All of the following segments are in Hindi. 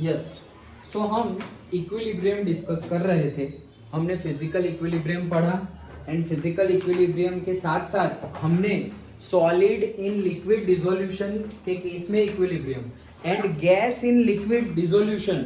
यस, सो हम इक्विलिब्रियम डिस्कस कर रहे थे। हमने फिजिकल इक्विलिब्रियम पढ़ा एंड फिजिकल इक्विलिब्रियम के साथ साथ हमने सॉलिड इन लिक्विड डिसोल्यूशन के केस में equilibrium and gas in liquid dissolution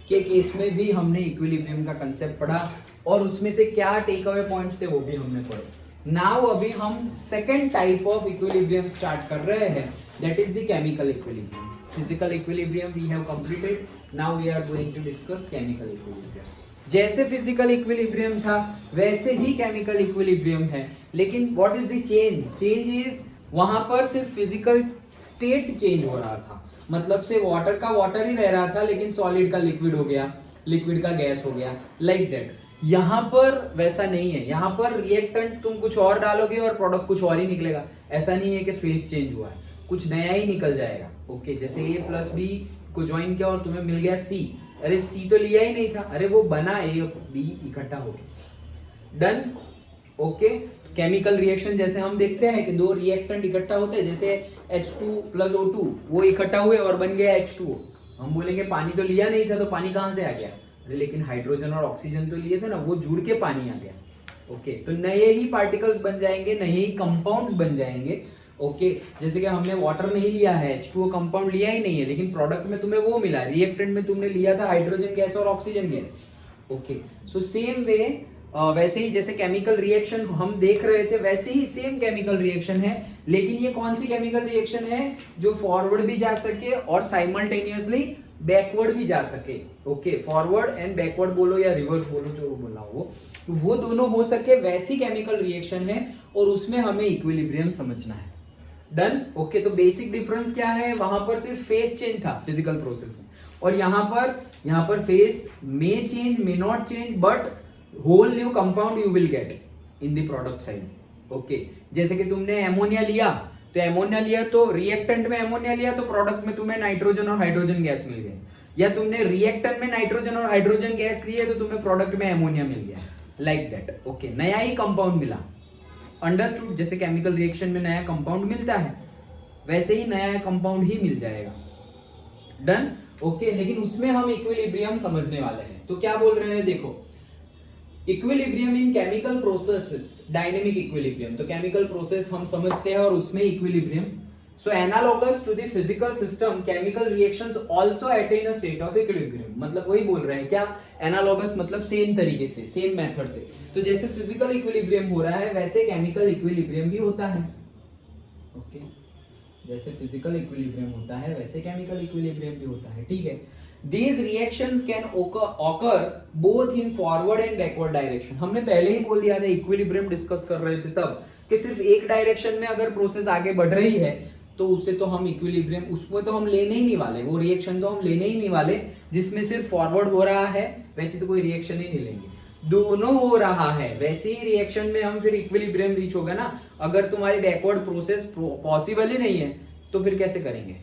के केस में भी हमने इक्विलिब्रियम का कंसेप्ट पढ़ा और उसमें से क्या टेक अवे पॉइंट्स थे वो भी हमने पढ़े। नाउ अभी हम second type of equilibrium start कर रहे हैं, that is the chemical equilibrium. Physical equilibrium we have completed, now we are going to discuss chemical equilibrium. जैसे फिजिकल इक्विलिब्रियम था वैसे ही केमिकल इक्विलिब्रियम है, लेकिन what is the change? Change is वहां पर सिर्फ फिजिकल स्टेट चेंज हो रहा था, मतलब से वाटर का वाटर ही रह रहा था लेकिन सॉलिड का लिक्विड हो गया, लिक्विड का गैस हो गया, लाइक दैट। यहाँ पर वैसा नहीं है, यहाँ पर रिएक्टेंट तुम कुछ और डालोगे और प्रोडक्ट कुछ और ही निकलेगा। ऐसा नहीं है कि फेस चेंज हुआ है, कुछ नया ही निकल जाएगा। ओके, जैसे A प्लस बी को ज्वाइन किया और तुम्हें मिल गया C। अरे C तो लिया ही नहीं था, अरे वो बना A और B इकट्ठा हो गया, डन। ओके, केमिकल रिएक्शन जैसे हम देखते हैं कि दो रिएक्टेंट इकट्ठा होते हैं, जैसे H2 प्लस O2 वो इकट्ठा हुए और बन गया H2O। हम बोलेंगे पानी तो लिया नहीं था तो पानी कहाँ से आ गया? अरे लेकिन हाइड्रोजन और ऑक्सीजन तो लिए थे ना, वो जुड़ के पानी आ गया। ओके, तो नए ही पार्टिकल्स बन जाएंगे, नए ही कंपाउंड्स बन जाएंगे। ओके, जैसे कि हमने वाटर नहीं लिया है, H2O कंपाउंड लिया ही नहीं है, लेकिन प्रोडक्ट में तुम्हें वो मिला, रिएक्टेंट में तुमने लिया था हाइड्रोजन गैस और oxygen gas. Okay, so same way वैसे ही जैसे केमिकल रिएक्शन हम देख रहे थे वैसे ही सेम केमिकल रिएक्शन है, लेकिन ये कौन सी केमिकल रिएक्शन है जो फॉरवर्ड भी जा सके और साइमल्टेनियसली बैकवर्ड भी जा सके। ओके, फॉरवर्ड एंड बैकवर्ड बोलो या रिवर्स बोलो, जो बोलना हो वो दोनों हो सके, वैसी केमिकल रिएक्शन है और उसमें हमें इक्विलिब्रियम समझना है। डन। ओके, तो बेसिक डिफरेंस क्या है? वहां पर सिर्फ फेस चेंज था फिजिकल प्रोसेस में, और यहाँ पर phase may change, may not change, but whole new compound you will get in the product side. Okay, जैसे कि तुमने एमोनिया लिया तो रिएक्टेंट में एमोनिया लिया तो प्रोडक्ट में तुम्हें नाइट्रोजन और हाइड्रोजन गैस मिल गए, या तुमने रिएक्टेंट में नाइट्रोजन और हाइड्रोजन गैस लिए तो तुम्हें प्रोडक्ट में एमोनिया मिल गया, लाइक दैट। ओके, नया ही कंपाउंड मिला। अंडरस्टूड? जैसे केमिकल रिएक्शन में नया कंपाउंड मिलता है वैसे ही नया कंपाउंड ही मिल जाएगा। डन। ओके, लेकिन उसमें हम इक्विलिब्रियम समझने वाले हैं। तो क्या बोल रहे हैं, देखो, equilibrium in chemical processes, dynamic equilibrium. तो केमिकल प्रोसेस हम समझते हैं और उसमें equilibrium. So analogous to the physical system chemical reactions also attain a state of equilibrium. मतलब वही बोल रहे हैं क्या, एनालॉगस मतलब सेम तरीके से, सेम मेथड से। तो जैसे फिजिकल इक्विलिब्रियम हो रहा है वैसे केमिकल इक्विलिब्रियम भी होता है। ओके, जैसे फिजिकल इक्विलिब्रियम होता है वैसे केमिकल इक्विलिब्रियम भी होता है। ठीक है, These reactions can occur both in forward and backward direction। हमने पहले ही बोल दिया था, इक्विलिब्रियम डिस्कस कर रहे थे तब, कि सिर्फ एक डायरेक्शन में अगर प्रोसेस आगे बढ़ रही है तो उससे तो हम इक्विलिब्रियम, उसमें तो हम लेने ही नहीं वाले, वो रिएक्शन तो हम लेने ही नहीं वाले जिसमें सिर्फ फॉरवर्ड हो रहा है, वैसे तो कोई रिएक्शन ही नहीं लेंगे। दोनों हो रहा है वैसे ही रिएक्शन में हम फिर इक्विलिब्रियम रीच होगा ना। अगर तुम्हारी बैकवर्ड प्रोसेस पॉसिबल ही नहीं है तो फिर कैसे करेंगे?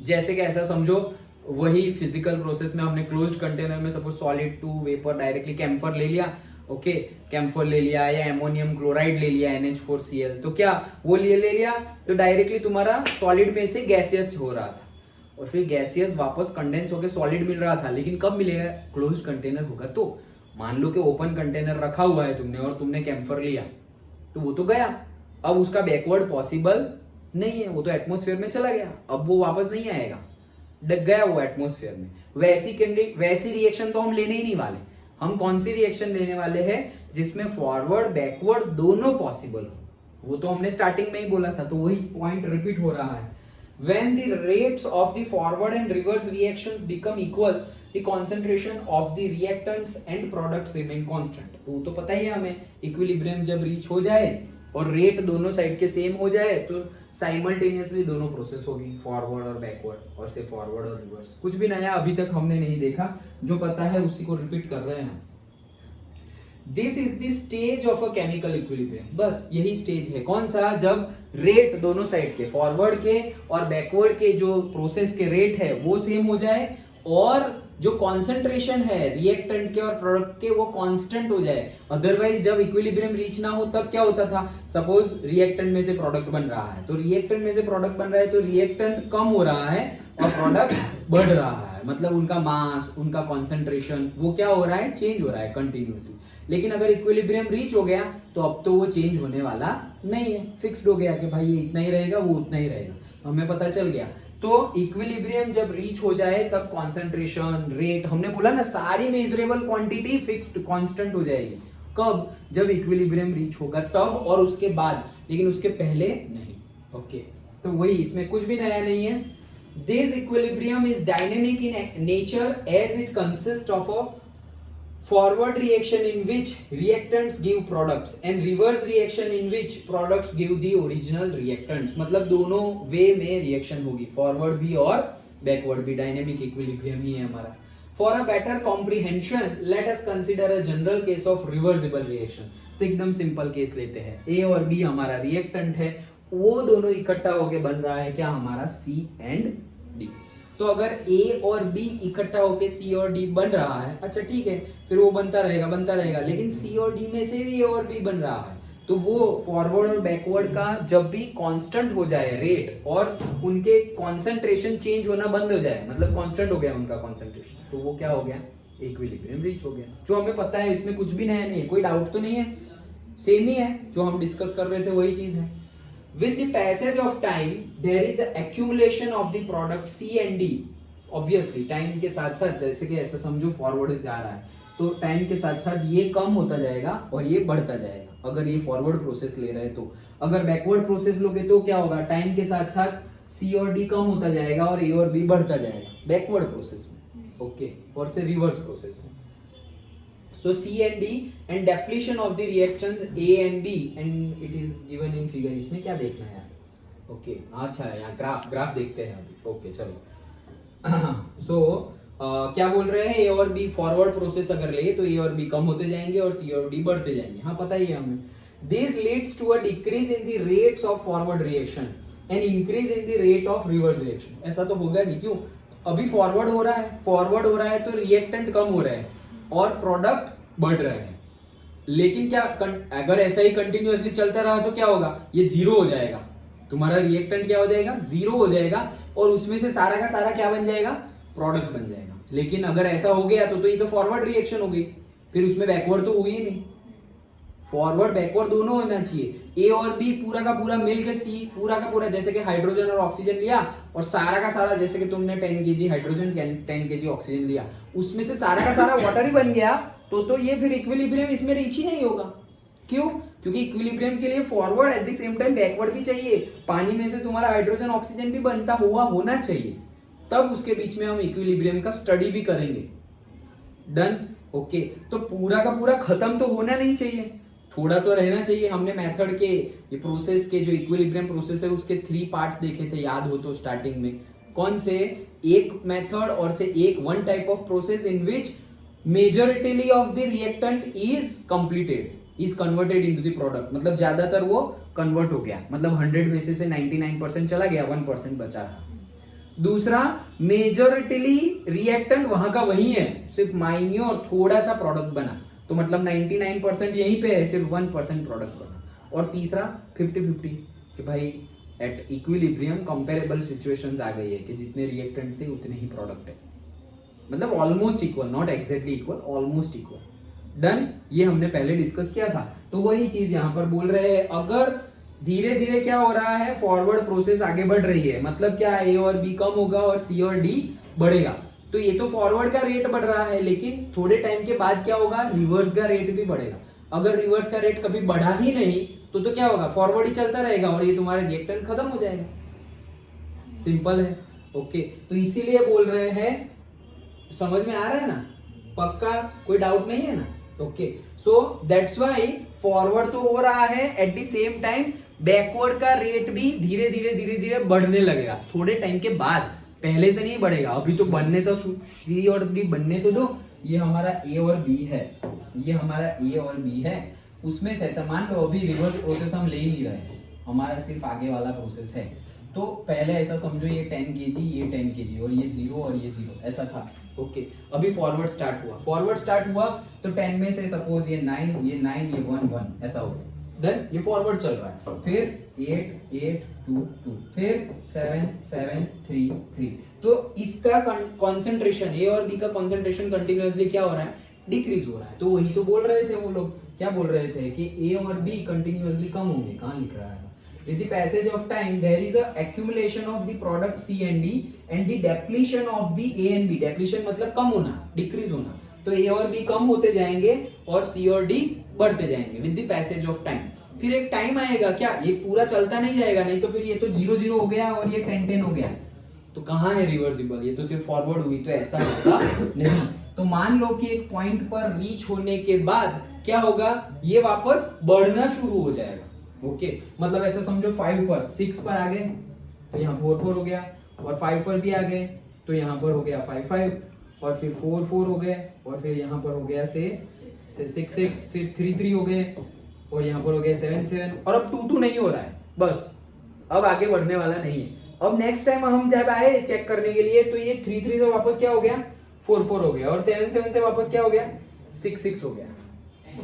जैसे कि ऐसा समझो, वही फिजिकल प्रोसेस में हमने क्लोज्ड कंटेनर में suppose solid to vapour directly camphor ले लिया। ओके, कैम्फर ले लिया या एमोनियम क्लोराइड ले लिया NH4Cl, तो क्या वो ले लिया तो डायरेक्टली तुम्हारा सॉलिड में से गैसियस हो रहा था और फिर गैसियस वापस कंडेंस होकर सॉलिड मिल रहा था, लेकिन कब मिलेगा? क्लोज्ड कंटेनर होगा। तो मान लो कि ओपन कंटेनर रखा हुआ है तुमने और तुमने कैम्फर लिया तो वो तो गया, अब उसका बैकवर्ड पॉसिबल नहीं है, वो तो एटमोस्फेयर में चला गया, अब वो वापस नहीं आएगा, डग गया वो एटमोस्फेयर में। वैसी रिएक्शन तो हम लेने ही नहीं वाले। हम कौन सी रिएक्शन लेने वाले हैं? जिसमें फॉरवर्ड बैकवर्ड दोनों पॉसिबल हो। वो तो हमने स्टार्टिंग में ही बोला था, तो वही पॉइंट रिपीट हो रहा है। When the rates of the forward and reverse reactions become equal, the concentration of the reactants and products remain constant। वो तो पता ही है हमें, इक्विलिब्रियम जब रीच हो जाए और रेट दोनों साइड के सेम हो जाए तो साइमल्टेनियसली दोनों प्रोसेस होगी, फॉरवर्ड और बैकवर्ड, और से फॉरवर्ड और रिवर्स। कुछ भी नया अभी तक हमने नहीं देखा, जो पता है उसी को रिपीट कर रहे हैं। This is the stage of a chemical equilibrium. बस यही स्टेज है, कौन सा? जब रेट दोनों साइड के, फॉरवर्ड के और बैकवर्ड के जो प्रोसेस के रेट है वो सेम हो जाए और जो कॉन्सेंट्रेशन है रिएक्टेंट के और प्रोडक्ट के वो कांस्टेंट हो जाए। अदरवाइज जब इक्विलिब्रियम रीच ना हो तब क्या होता था? सपोज रिएक्टेंट में से प्रोडक्ट बन रहा है, तो रिएक्टेंट में से प्रोडक्ट बन रहा है तो रिएक्टेंट कम हो रहा है और प्रोडक्ट बढ़ रहा है। है, मतलब उनका मास, उनका कॉन्सेंट्रेशन वो क्या हो रहा है, चेंज हो रहा है कंटिन्यूअसली। लेकिन अगर इक्विलिब्रियम रीच हो गया तो अब तो वो चेंज होने वाला नहीं है, फिक्स्ड हो गया कि भाई ये इतना ही रहेगा, वो उतना ही रहेगा, हमें पता चल गया। तो इक्विलिब्रियम जब रीच हो जाए तब कॉन्सेंट्रेशन, रेट, हमने बोला ना सारी मेजरेबल क्वांटिटी फिक्स्ड कांस्टेंट हो जाएगी। कब? जब इक्विलिब्रियम रीच होगा तब, और उसके बाद, लेकिन उसके पहले नहीं। ओके, तो वही, इसमें कुछ भी नया नहीं है। This equilibrium is dynamic in nature as it consist of a forward reaction in which reactants give products and reverse reaction in which products give the original reactants। मतलब दोनों वे में रिएक्शन होगी, फॉरवर्ड भी और बैकवर्ड भी, डायनेमिक इक्विलिब्रियम ही है हमारा। For a better comprehension let us consider a general case of reversible reaction. तो एकदम सिंपल केस लेते हैं, ए और बी हमारा रिएक्टेंट है, वो दोनों इकट्ठा होके बन रहा है क्या, हमारा सी एंड डी। तो अगर ए और बी इकट्ठा होके सी और डी बन रहा है, अच्छा ठीक है, फिर वो बनता रहेगा, लेकिन सी और डी में से भी ए और बी बन रहा है, तो वो फॉरवर्ड और बैकवर्ड का जब भी कांस्टेंट हो जाए रेट और उनके कंसंट्रेशन चेंज होना बंद हो जाए, मतलब कांस्टेंट हो गया उनका कंसंट्रेशन, तो वो क्या हो गया, इक्विलिब्रियम रीच हो गया। जो हमें पता है, इसमें कुछ भी नया नहीं है, कोई डाउट तो नहीं है, सेम ही है जो हम डिस्कस कर रहे थे, वही चीज है। With the passage of time, there is an accumulation of the product C and D. Obviously, time के साथ साथ, जैसे कि ऐसा समझो फॉरवर्ड जा रहा है, तो टाइम के साथ साथ ये कम होता जाएगा और ये बढ़ता जाएगा, अगर ये फॉरवर्ड प्रोसेस ले रहे हैं तो। अगर बैकवर्ड प्रोसेस लोगे तो क्या होगा, टाइम के साथ साथ C और D कम होता जाएगा और A और B बढ़ता जाएगा, बैकवर्ड प्रोसेस में। ओके, और से रिवर्स प्रोसेस में। So C and D and depletion of the reactions A and B and it is given in figure। इसमें क्या देखना है यार, ओके अच्छा है, यहाँ ग्राफ देखते हैं अभी। ओके चलो सो क्या बोल रहे हैं, ए और बी फॉरवर्ड प्रोसेस अगर ले तो ए और बी कम होते जाएंगे और सी और डी बढ़ते जाएंगे, हाँ पता ही है हमें। This leads to a decrease in the rates of forward reaction and increase in the rate of reverse reaction. ऐसा तो होगा ही, क्यों, अभी फॉरवर्ड हो रहा है तो रिएक्टेंट कम हो रहा है और प्रोडक्ट बढ़ रहे हैं। लेकिन क्या अगर ऐसा ही कंटिन्यूअसली चलता रहा तो क्या होगा, ये जीरो हो जाएगा, तुम्हारा रिएक्टेंट क्या हो जाएगा, जीरो हो जाएगा, और उसमें से सारा का सारा क्या बन जाएगा, प्रोडक्ट बन जाएगा। लेकिन अगर ऐसा हो गया तो ये तो फॉरवर्ड रिएक्शन हो गई, फिर उसमें बैकवर्ड तो हुई ही नहीं। फॉरवर्ड बैकवर्ड दोनों होना चाहिए। ए और बी पूरा का पूरा मिल के सी पूरा का पूरा, जैसे कि हाइड्रोजन और ऑक्सीजन लिया और सारा का सारा, जैसे कि तुमने 10 kg हाइड्रोजन 10 kg ऑक्सीजन लिया, उसमें से सारा का सारा वाटर ही बन गया, तो ये फिर इक्विलिब्रियम इसमें रीच ही नहीं होगा। क्यों? क्योंकि इक्विलिब्रियम के लिए forward eight the same time backward भी चाहिए, पानी में से तुम्हारा हाइड्रोजन ऑक्सीजन भी बनता हुआ होना चाहिए, तब उसके बीच में हम इक्विलिब्रियम का स्टडी भी करेंगे। डन? ओके, तो पूरा का पूरा खत्म तो होना नहीं चाहिए, थोड़ा तो रहना चाहिए। हमने मेथड के, ये प्रोसेस के, जो इक्विलिब्रियम प्रोसेस है उसके 3 पार्ट्स देखे थे, याद हो तो स्टार्टिंग में। कौन से? एक मेथड और से एक one type of process in which majority of the reactant is completed, is converted into the product, मतलब ज्यादातर वो कन्वर्ट हो गया, मतलब 100 में से 99% चला गया, 1% बचा रहा। दूसरा, मेजॉरिटी रिएक्टेंट वहां का वही है, सिर्फ माइन्योर थोड़ा सा प्रोडक्ट बना, तो मतलब 99% यहीं पे है, सिर्फ 1% प्रोडक्ट बना। और तीसरा 50-50 कि भाई एट इक्विलिब्रियम कंपेरेबल सिचुएशंस आ गई है कि जितने रिएक्टेंट थे उतने ही प्रोडक्ट है, मतलब almost equal, not exactly equal, almost equal. Done? ये हमने पहले डिस्कस किया था। तो वही चीज यहां पर बोल रहे हैं, अगर धीरे धीरे क्या हो रहा है, फॉरवर्ड प्रोसेस आगे बढ़ रही है, मतलब क्या, ए और बी कम होगा और सी और डी बढ़ेगा, तो ये तो फॉरवर्ड का रेट बढ़ रहा है, लेकिन थोड़े टाइम के बाद क्या होगा, रिवर्स का रेट भी बढ़ेगा। अगर रिवर्स का रेट कभी बढ़ा ही नहीं तो क्या होगा, फॉरवर्ड ही चलता रहेगा और ये तुम्हारा रिएक्टेंट खत्म हो जाएगा। सिंपल है। ओके, तो इसीलिए बोल रहे हैं, समझ में आ रहा है ना, पक्का कोई डाउट नहीं है ना। Okay, so that's why forward तो हो रहा है, eight the same time backward का रेट भी धीरे धीरे बढ़ने लगेगा थोड़े टाइम के बाद, पहले से नहीं बढ़ेगा। अभी तो बनने तो सी और डी बनने तो दो, ये हमारा ए और बी है, ये हमारा ए और बी है, उसमें से ऐसा मान लो अभी रिवर्स प्रोसेस हम ले ही नहीं रहे, हमारा सिर्फ आगे वाला प्रोसेस है। तो पहले ऐसा समझो, ये 10 kg, ये 10 kg और ये 0 और ये 0 ऐसा था। ओके, अभी फॉरवर्ड स्टार्ट हुआ तो 10 में से सपोज ये 9, ये 1, 1 ऐसा हो गया। देन ये फॉरवर्ड चल रहा है, फिर 8 8 2 2, फिर 7 7 3 3। तो इसका कंसंट्रेशन, ए और बी का कंसंट्रेशन कंटिन्यूअसली क्या हो रहा है, डिक्रीज हो रहा है। तो वही तो बोल रहे थे वो लोग, क्या बोल रहे थे कि ए और बी कंटिन्यूअसली कम होंगे। कहाँ लिख रहा है, with the passage of time there is a accumulation of the product C and D and the depletion of the A and B। depletion मतलब कम होना, डिक्रीज होना। तो A और B कम होते जाएंगे और C और D बढ़ते जाएंगे with the passage of time। फिर एक टाइम आएगा, क्या ये पूरा चलता नहीं जाएगा, नहीं तो फिर ये तो 0 0 हो गया और ये 10 10 हो गया, तो कहाँ है रिवर्सिबल, ये तो सिर्फ फॉरवर्ड हुई, तो ऐसा होगा नहीं। तो मान लो कि एक पॉइंट पर रीच होने के बाद क्या होगा, ये वापस बढ़ना शुरू हो जाएगा। ओके मतलब ऐसा समझो 5 पर 6 पर आ गए तो यहाँ 4 4 हो गया, और 5 पर भी आ गए तो यहाँ पर हो गया 5 5, और फिर 4 4 हो गए, और फिर यहाँ पर हो गया से 6 6, फिर 3 3 हो गए, और यहाँ पर हो गया 7 7, और अब 2 2 नहीं हो रहा है, बस अब आगे बढ़ने वाला नहीं है। अब नेक्स्ट टाइम हम जब आए चेक करने के लिए तो ये 3 3 से वापस क्या हो गया, 4 4 हो गया, और 7 7 से वापस क्या हो गया, 6 6 हो गया,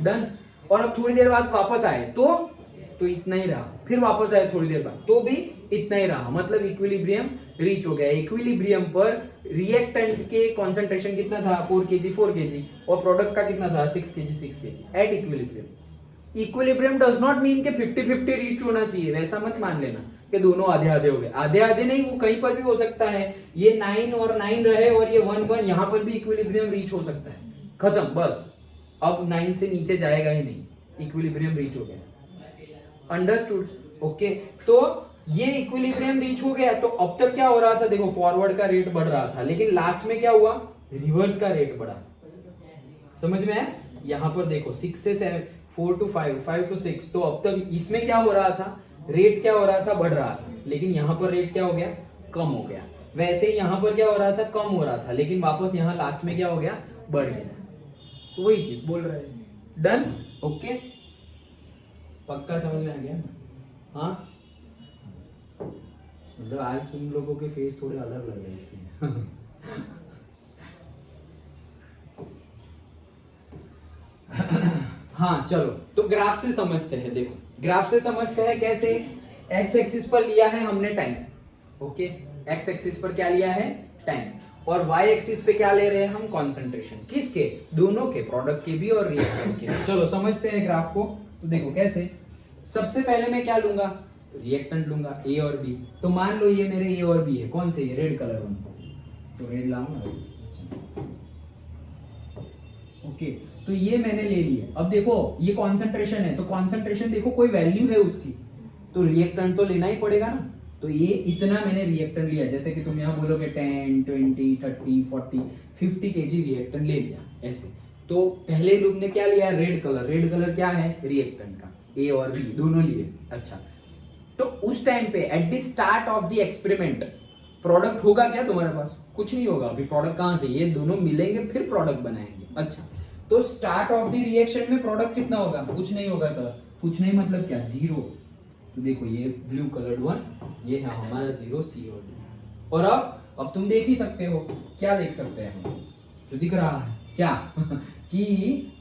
डन। और अब थोड़ी देर बाद वापस आए तो इतना ही रहा, फिर वापस आए थोड़ी देर बाद तो भी इतना ही रहा, मतलब इक्विलिब्रियम रीच हो गया। इक्विलिब्रियम पर रिएक्टेंट के कंसंट्रेशन कितना था, 4 kg 4 kg, और प्रोडक्ट का कितना था, 6 kg 6 kg at equilibrium. Equilibrium does not mean के 50-50 रीच होना चाहिए, वैसा मत मान लेना कि दोनों आधे आधे हो गए, आधे आधे नहीं, वो कहीं पर भी हो सकता है, ये 9 और 9 रहे और ये 1 1, यहाँ पर भी इक्विलिब्रियम रीच हो सकता है, खत्म बस, अब 9 से नीचे जाएगा ही नहीं, इक्विलिब्रियम रीच हो गया। Understood, okay. तो ये इक्विलिब्रियम रीच हो गया, तो अब तक क्या हो रहा था, देखो फॉरवर्ड का रेट बढ़ रहा था, लेकिन लास्ट में क्या हुआ, रिवर्स का रेट बढ़ा, समझ में है। यहाँ पर देखो 6 से 7, 4 to 5, 5 to 6, तो अब तक इसमें क्या हो रहा था, रेट क्या हो रहा था, बढ़ रहा था, लेकिन यहाँ पर रेट क्या हो गया, कम हो गया। वैसे ही यहाँ पर क्या हो रहा था, कम हो रहा था, लेकिन वापस यहाँ लास्ट में क्या हो गया, बढ़ गया। वही चीज बोल रहे हैं, डन, ओके, पक्का समझ में आ गया ना। हाँ मतलब आज तुम लोगों के फेस थोड़े अलग लग रहे हैं इसलिए। हाँ चलो, तो ग्राफ से समझते हैं। देखो ग्राफ से समझते हैं कैसे, एक्स एक्सिस पर लिया है हमने टाइम, ओके, एक्स एक्सिस पर क्या लिया है, टाइम, और वाई एक्सिस पे क्या ले रहे हैं हम, कॉन्सेंट्रेशन, किसके, दोनों के, प्रोडक्ट के भी और रिएक्टेंट के। चलो समझते हैं ग्राफ को। तो देखो कैसे, सबसे पहले मैं क्या लूंगा, रिएक्टेंट लूंगा ए और बी। तो मान लो ये मेरे ए और बी है, कौन से, ये रेड कलर वाला, तो रेड लाऊंगा, ओके। तो ये मैंने ले लिए। अब देखो ये कॉन्सेंट्रेशन है, तो कॉन्सेंट्रेशन देखो कोई वैल्यू है उसकी, तो रिएक्टेंट तो लेना ही पड़ेगा ना। तो ये इतना मैंने रिएक्टेंट लिया, जैसे कि तुम यहाँ बोलोगे 10 20 30 40 50 kg रिएक्टेंट ले लिया ऐसे। तो पहले लूप ने क्या लिया, रेड कलर, रेड कलर क्या है, रिएक्टेंट का, ए और बी दोनों लिए। अच्छा, तो उस टाइम पे at the start of the experiment product होगा क्या तुम्हारे पास, कुछ नहीं होगा। अभी प्रोडक्ट कहाँ से, ये दोनों मिलेंगे फिर प्रोडक्ट बनाएंगे। अच्छा, तो स्टार्ट ऑफ द रिएक्शन में प्रोडक्ट कितना होगा, कुछ नहीं होगा सर, कुछ नहीं मतलब क्या, 0। तो देखो ये ब्लू कलर्ड वन, ये है हमारा 0 सी और डी। और अब तुम देख ही सकते हो, क्या देख सकते हैं हम, जो दिख रहा है क्या कि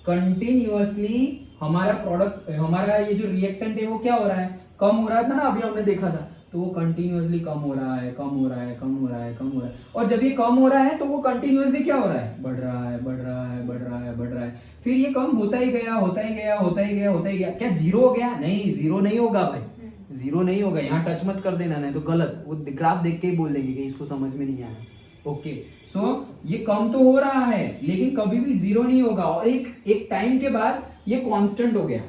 कंटिन्यूअसली हमारा प्रोडक्ट, हमारा ये जो रिएक्टेंट है वो क्या हो रहा है, कम हो रहा था ना, अभी हमने देखा था। तो वो कंटिन्यूअसली कम हो रहा है, कम हो रहा है, कम हो रहा है, कम हो रहा है। और जब ये कम हो रहा है तो वो कंटिन्यूअसली क्या हो रहा है, बढ़ रहा है, बढ़ रहा है, बढ़ रहा है, बढ़ रहा है। फिर ये कम होता ही गया, होता ही गया, होता ही गया, होता ही गया। क्या 0 हो गया, नहीं 0 नहीं होगा भाई, 0 नहीं होगा। यहाँ टच मत कर देना, नहीं तो गलत, वो ग्राफ देख के ही बोल देंगे कि इसको समझ में नहीं आया। ओके, सो ये कम तो हो रहा है लेकिन कभी भी 0 नहीं होगा। और एक टाइम के बाद ये कांस्टेंट हो गया,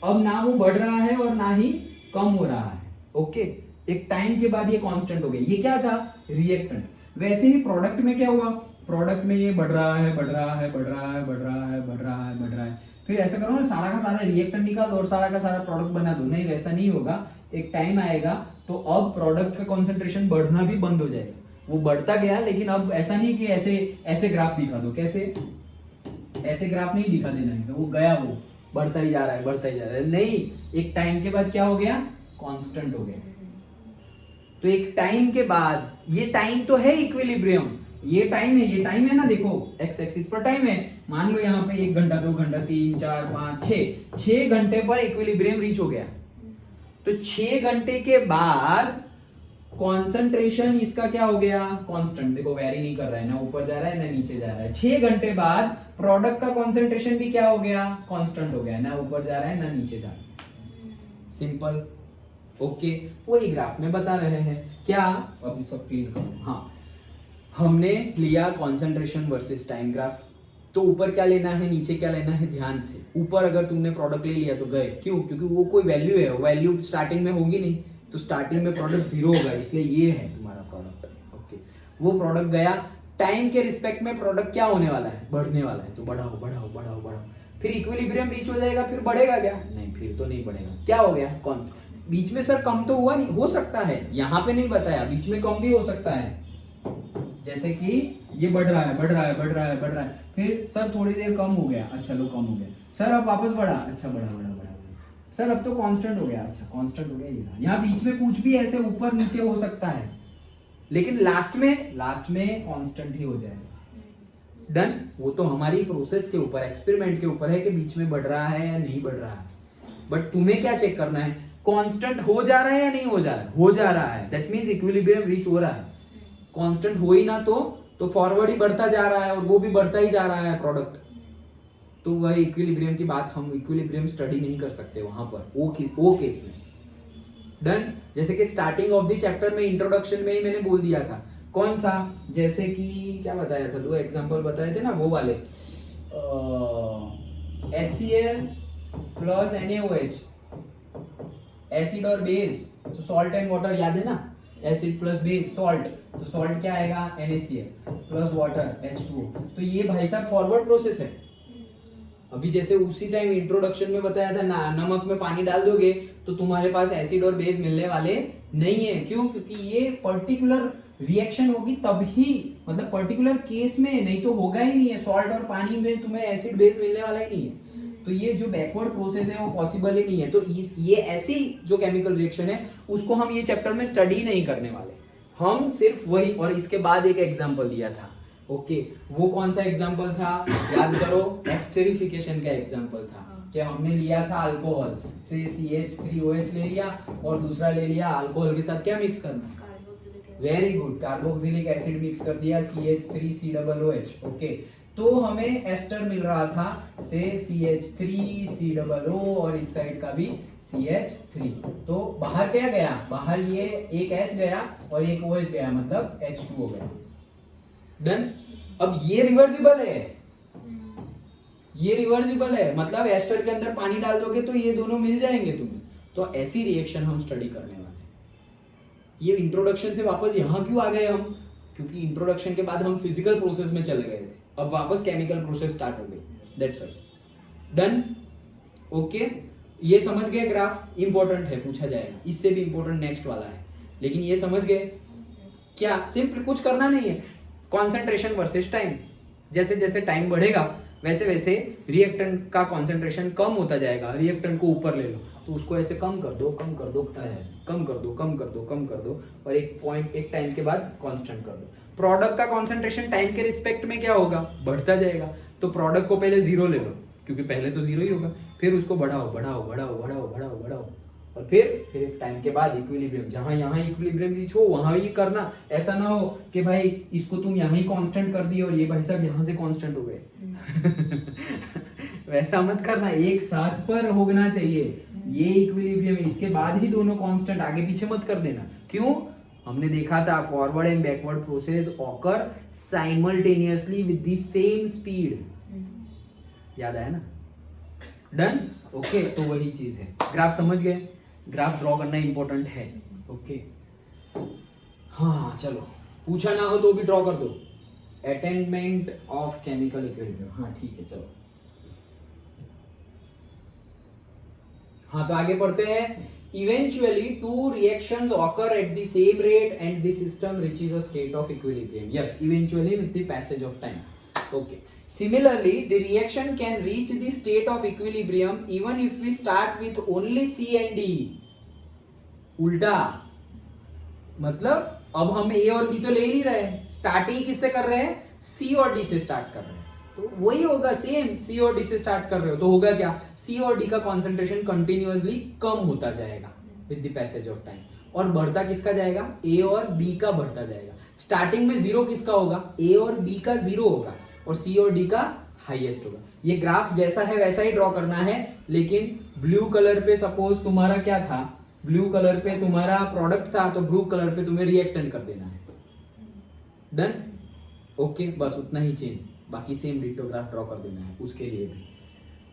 अब ना वो बढ़ रहा है और ना ही कम हो रहा है। ओके, एक टाइम के बाद ये कांस्टेंट हो गया। ये क्या था, रिएक्टेंट। वैसे ही प्रोडक्ट में क्या हुआ, प्रोडक्ट में ये बढ़ रहा है, बढ़ रहा है, बढ़ रहा है, बढ़ रहा है, बढ़ रहा है, बढ़ रहा है। फिर ऐसा करो ना, सारा का सारा रिएक्टेंट निकाल दो और सारा का सारा प्रोडक्ट बना दो। नहीं, वैसा नहीं होगा। एक टाइम आएगा तो अब प्रोडक्ट का कॉन्सेंट्रेशन बढ़ना भी बंद हो जाएगा। वो बढ़ता गया, लेकिन अब ऐसा नहीं कि ऐसे ग्राफ दिखा दो। कैसे, ऐसे ग्राफ नहीं दिखा देना है, वो गया, वो बढ़ता ही जा रहा है, बढ़ता ही जा रहा है। नहीं, एक टाइम के बाद क्या हो गया, कांस्टेंट हो गया। तो एक टाइम के बाद, ये टाइम तो है इक्विलिब्रियम, ये टाइम है ना, देखो एक्स एक्सिस पर टाइम है, मान लो यहाँ पे 1 घंटा 2 घंटा 3 4 5 6 घंटे पर इक्विलिब्रियम रीच हो गया। तो 6 घंटे के बाद कॉन्सेंट्रेशन इसका क्या हो गया, कांस्टेंट, देखो वेरी नहीं कर रहा है, ना ऊपर जा रहा है ना नीचे जा रहा है। 6 घंटे बाद प्रोडक्ट का कॉन्सेंट्रेशन भी क्या हो गया, कांस्टेंट हो गया, ना ऊपर जा रहा है ना नीचे जा रहा है। Simple, okay. वही ग्राफ में बता रहे हैं क्या, अभी सब क्लियर करो। हाँ, हमने लिया कॉन्सेंट्रेशन वर्सेस टाइम ग्राफ, तो ऊपर क्या लेना है नीचे क्या लेना है, ध्यान से। ऊपर अगर तुमने प्रोडक्ट ले लिया तो गए, क्यों, क्योंकि वो कोई वैल्यू है, वैल्यू स्टार्टिंग में होगी नहीं, तो स्टार्टिंग में प्रोडक्ट 0 होगा, इसलिए ये है तुम्हारा प्रोडक्ट, ओके। वो प्रोडक्ट गया, टाइम के रिस्पेक्ट में प्रोडक्ट क्या होने वाला है, बढ़ने वाला है, तो बढ़ाओ बढ़ाओ बढ़ाओ बढ़ाओ, फिर इक्विलिब्रियम रीच हो जाएगा, फिर बढ़ेगा क्या, नहीं, फिर तो नहीं बढ़ेगा। क्या हो गया, कौन बीच में सर कम तो हुआ नहीं, हो सकता है, यहाँ पे नहीं बताया, बीच में कम भी हो सकता है, जैसे कि ये बढ़ रहा है बढ़ रहा है बढ़ रहा है बढ़ रहा है, फिर सर थोड़ी देर कम हो गया, अच्छा लो कम हो गया, सर अब वापस बढ़ा, अच्छा बढ़ा बढ़ा बढ़ा, सर अब तो कांस्टेंट हो गया, अच्छा कांस्टेंट हो गया, ये यहाँ बीच में कुछ भी ऐसे ऊपर नीचे हो सकता है, लेकिन लास्ट में कांस्टेंट ही हो जाएगा। डन। वो तो हमारी प्रोसेस के ऊपर, एक्सपेरिमेंट के ऊपर है कि बीच में बढ़ रहा है या नहीं बढ़ रहा है, बट तुम्हें क्या चेक करना है, कांस्टेंट हो जा रहा है या नहीं हो जा रहा है, हो जा रहा है, दैट मींस इक्विलिब्रियम रीच हो रहा है। कांस्टेंट हो ही ना तो फॉरवर्ड ही बढ़ता जा रहा है और वो भी बढ़ता ही जा रहा है प्रोडक्ट, तो वह इक्विलिब्रियम की बात, हम इक्विलिब्रियम स्टडी नहीं कर सकते वहां पर, वो केस में। डन। जैसे कि स्टार्टिंग ऑफ द चैप्टर में इंट्रोडक्शन में ही मैंने बोल दिया था, कौन सा, जैसे कि क्या बताया था, 2 एग्जांपल बताए थे ना, वो वाले HCl प्लस NaOH, एसिड और बेस, तो सॉल्ट एंड वाटर, याद है ना, एसिड प्लस बेस सॉल्ट, तो सॉल्ट क्या आएगा, NaCl प्लस वाटर H2O, तो ये भाई साहब फॉरवर्ड प्रोसेस है। अभी जैसे उसी टाइम इंट्रोडक्शन में बताया था ना, नमक में पानी डाल दोगे तो तुम्हारे पास एसिड और बेस मिलने वाले नहीं है, क्यों, क्योंकि ये पर्टिकुलर रिएक्शन होगी तभी, मतलब पर्टिकुलर केस में, नहीं तो होगा ही नहीं है, सॉल्ट और पानी में तुम्हें एसिड बेस मिलने वाला ही नहीं है, तो ये जो बैकवर्ड प्रोसेस है वो पॉसिबल ही नहीं है। तो ये ऐसी जो केमिकल रिएक्शन है उसको हम ये चैप्टर में स्टडी नहीं करने वाले, हम सिर्फ वही, और इसके बाद एक एग्जाम्पल दिया था, ओके वो कौन सा एग्जाम्पल था, याद करो, एस्टरिफिकेशन का एग्जाम्पल था, कि हमने लिया था अल्कोहल से CH3OH ले लिया और दूसरा ले लिया अल्कोहल के साथ क्या मिक्स करना, very good, carboxylic acid mix कर दिया CH3COOH, ओके, तो हमें एस्टर मिल रहा था से CH3COO और इस साइड का भी CH3, तो बाहर क्या गया, बाहर ये एक H गया और एक OH गया, मतलब H2O गया। डन। अब ये रिवर्सिबल है, ये रिवर्सिबल है, मतलब एस्टर के अंदर पानी डाल दोगे तो ये दोनों मिल जाएंगे तुम्हें, तो ऐसी रिएक्शन हम स्टडी करने वाले हैं। ये इंट्रोडक्शन से वापस यहाँ क्यों आ गए हम, क्योंकि इंट्रोडक्शन के बाद हम फिजिकल प्रोसेस में चले गए थे, अब वापस केमिकल प्रोसेस स्टार्ट हो गई, दैट्स ऑल। डन, ओके, ये समझ गए, ग्राफ इंपॉर्टेंट है, पूछा जाएगा, इससे भी इंपॉर्टेंट नेक्स्ट वाला है, लेकिन ये समझ गए क्या, सिंपल कुछ करना नहीं है, कॉन्सेंट्रेशन वर्सेस टाइम, जैसे जैसे टाइम बढ़ेगा वैसे वैसे रिएक्टेंट का कॉन्सेंट्रेशन कम होता जाएगा, रिएक्टेंट को ऊपर ले लो तो उसको ऐसे कम कर दो कम कर दो, कम कर दो कम कर दो कम कर दो, और एक पॉइंट, एक टाइम के बाद कांस्टेंट कर दो। प्रोडक्ट का कॉन्सेंट्रेशन टाइम के रिस्पेक्ट में क्या होगा, बढ़ता जाएगा, तो प्रोडक्ट को पहले 0 ले लो, क्योंकि पहले तो 0 ही होगा, फिर उसको बढ़ाओ बढ़ाओ बढ़ाओ बढ़ाओ बढ़ाओ बढ़ाओ, और फिर एक टाइम के बाद इक्विलिब्रियम, जहां यहाँ इक्विलिब्रियम रीच हो वहां ही करना, ऐसा ना हो कि भाई इसको तुम यहाँ ही कांस्टेंट कर दिए और ये भाई साहब यहाँ से कांस्टेंट हो गए वैसा मत करना, एक साथ पर होना चाहिए ये इक्विलिब्रियम, इसके बाद ही दोनों कांस्टेंट, आगे पीछे मत कर देना। क्यों, हमने देखा था forward and backward process occur simultaneously with the same speed, याद आया ना। डन, ओके, तो वही चीज है। ग्राफ समझ गए, ग्राफ ड्रॉ करना इंपॉर्टेंट है, ओके। हाँ चलो, पूछा ना हो तो भी ड्रॉ कर दो, अटेनमेंट ऑफ केमिकल इक्विलिब्रियम, हाँ ठीक है चलो। हाँ तो आगे पढ़ते हैं। Eventually, two reactions occur at the same rate and the system reaches a state of equilibrium. Yes, eventually with the passage of time. Okay. Similarly, the reaction can reach the state of equilibrium even if we start with only C and D. उल्टा, मतलब अब हम ए और बी तो ले ही नहीं रहे हैं, स्टार्टिंग किससे कर रहे हैं, सी और डी से स्टार्ट कर रहे हैं, तो वही होगा सेम, सी और डी से स्टार्ट कर रहे हो तो होगा क्या, सी और डी का कॉन्सेंट्रेशन कंटिन्यूअसली कम होता जाएगा with the passage of time, और बढ़ता किसका जाएगा, ए और बी का बढ़ता जाएगा। स्टार्टिंग में जीरो किसका होगा, ए और बी का जीरो होगा और सी और डी का हाईएस्ट होगा। ये ग्राफ जैसा है वैसा ही ड्रॉ करना है, लेकिन ब्लू कलर पे सपोज तुम्हारा क्या था, ब्लू कलर पे तुम्हारा प्रोडक्ट था, तो ब्लू कलर पे तुम्हें रिएक्टेंट कर देना है। डन, ओके, बस उतना ही चेंज, बाकी सेम डिटोग्राफ ड्रॉ कर देना है उसके लिए भी।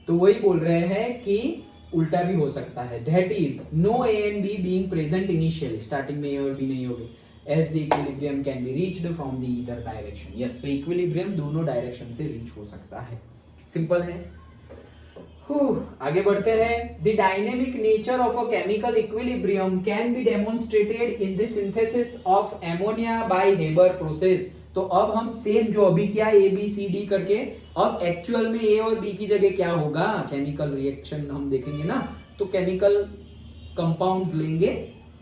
तो वही बोल रहे हैं कि उल्टा भी हो सकता है, that is no A and B being present initially, starting में ए और बी नहीं होंगे, as the equilibrium can be reached from the either direction. Yes, तो इक्विलिब्रियम दोनों डायरेक्शन से रीच हो सकता है, सिंपल है। आगे बढ़ते हैं। The dynamic nature of a chemical equilibrium can be demonstrated in the synthesis of ammonia by Haber process. तो अब हम सेम जो अभी किया ए बी सी डी करके, अब एक्चुअल में ए और बी की जगह क्या होगा, केमिकल रिएक्शन हम देखेंगे ना, तो केमिकल कंपाउंड्स लेंगे,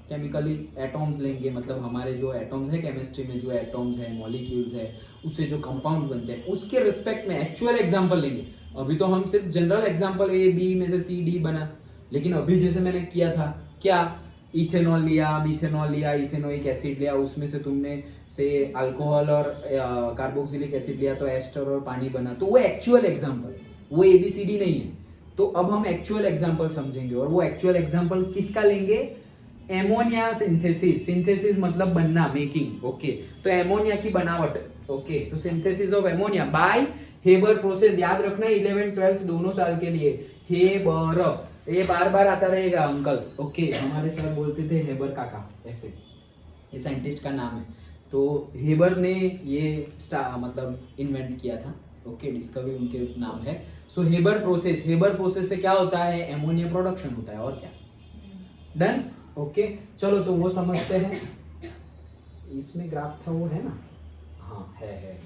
केमिकली एटॉम्स लेंगे, मतलब हमारे जो एटॉम्स है केमिस्ट्री में, जो एटॉम्स है, मॉलिक्यूल्स है, उससे जो कंपाउंड बनते हैं उसके रिस्पेक्ट में एक्चुअल एग्जांपल लेंगे। अभी तो हम सिर्फ जनरल एग्जांपल ए बी में से सी डी बना, लेकिन अभी जैसे मैंने किया था क्या, इथेनॉल लिया, मिथेनॉल लिया, इथेनोइक एसिड लिया, उसमें से तुमने से अल्कोहल और कार्बोक्सिलिक एसिड लिया तो एस्टर और पानी बना, तो वो एक्चुअल एग्जांपल, वो एबीसीडी नहीं है। तो अब हम एक्चुअल एग्जांपल समझेंगे, और वो एक्चुअल एग्जांपल किसका लेंगे, एमोनिया सिंथेसिस, सिंथेसिस मतलब बनना, मेकिंग, ओके, तो एमोनिया की बनावट, ओके, तो synthesis of ammonia by Haber process, याद रखना 11th 12th दोनों साल के लिए, हेबर, ये बार बार आता रहेगा अंकल, ओके, हमारे सर बोलते थे हेबर काका, ऐसे ये साइंटिस्ट का नाम है। तो हेबर ने ये मतलब इन्वेंट किया था, ओके, डिस्कवरी उनके नाम है। सो हेबर प्रोसेस, हेबर प्रोसेस से क्या होता है, एमोनिया प्रोडक्शन होता है, और क्या, डन, ओके, चलो तो वो समझते हैं। इसमें ग्राफ था वो है ना, हाँ है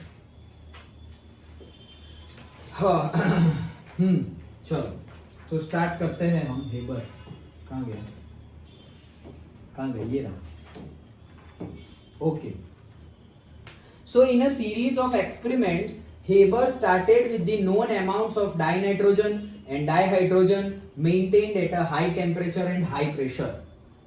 हाँ चलो तो स्टार्ट करते हैं हम। हेबर कहाँ गया, ये रहा, okay. So in a series of experiments Haber started with the known amounts of dinitrogen and dihydrogen maintained at a high temperature and high pressure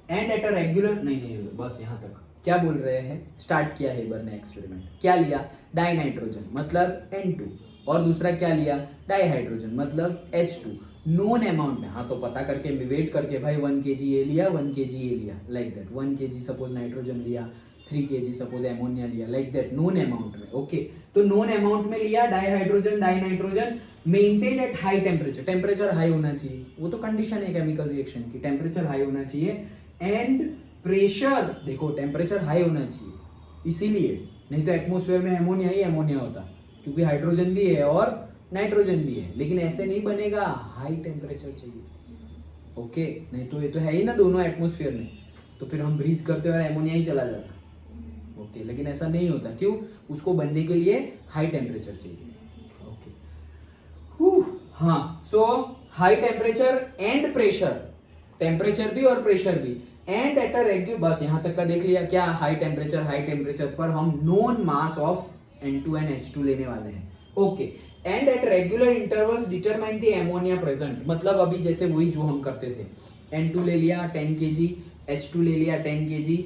and at a regular, नहीं बस यहाँ तक क्या बोल रहे हैं, स्टार्ट किया हेबर ने एक्सपेरिमेंट, क्या लिया, डाइनाइट्रोजन मतलब N2, और दूसरा क्या लिया, डाइहाइड्रोजन मतलब H2, नोन अमाउंट में, हाँ तो पता करके वेट करके भाई 1 kg ये लिया, 1 kg ये लिया, like that, 1 kg suppose nitrogen लिया, 3 kg सपोज एमोनिया लिया, लाइक दैट, नोन अमाउंट में, ओके। तो नोन अमाउंट में लिया dihydrogen dinitrogen, maintain at high temperature, temperature high होना चाहिए, वो तो कंडीशन है केमिकल रिएक्शन की, टेम्परेचर हाई होना चाहिए, एंड प्रेशर, देखो टेम्परेचर हाई होना चाहिए, इसीलिए, नहीं तो एटमॉस्फेयर में एमोनिया ही एमोनिया होता, क्योंकि हाइड्रोजन भी है और नाइट्रोजन भी है, लेकिन ऐसे नहीं बनेगा, हाई टेम्परेचर चाहिए, ओके, नहीं तो ये तो है ही ना दोनों एटमॉस्फेयर में, तो फिर हम ब्रीथ करते हुए एमोनिया ही चला जाता, ओके, लेकिन ऐसा नहीं होता, क्यों, उसको बनने के लिए हाई टेम्परेचर चाहिए, ओके। हाँ, so high temperature and pressure, temperature भी और प्रेशर भी, एंड एट अ रेगुलर, बस यहाँ तक का देख लिया, क्या, हाई टेम्परेचर पर हम known mass of N2 and H2 लेने वाले हैं, okay, and at regular intervals determine the ammonia present, मतलब अभी जैसे वही जो हम करते थे, N2 ले लिया 10 kg, H2 ले लिया 10 kg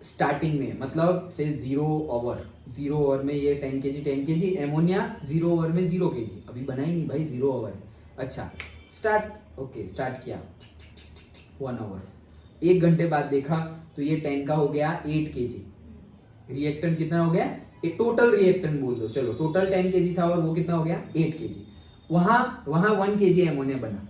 स्टार्टिंग में, मतलब से 0 ओवर में ये 10 kg, एमोनिया 0 ओवर में 0 kg, अभी बना ही नहीं भाई, 0 ओवर है, अच्छा, स्टार्ट, ओके, स्टार्ट किया 1 ओवर, 1 घंटे बाद देखा तो ये 10 का हो गया 8 kg, रिएक्टेंट कितना हो गया, टोटल रिएक्टेंट बोल दो, चलो टोटल 10 kg था और वो कितना हो गया 8 kg, वहां 1 kg एमोनिया बना,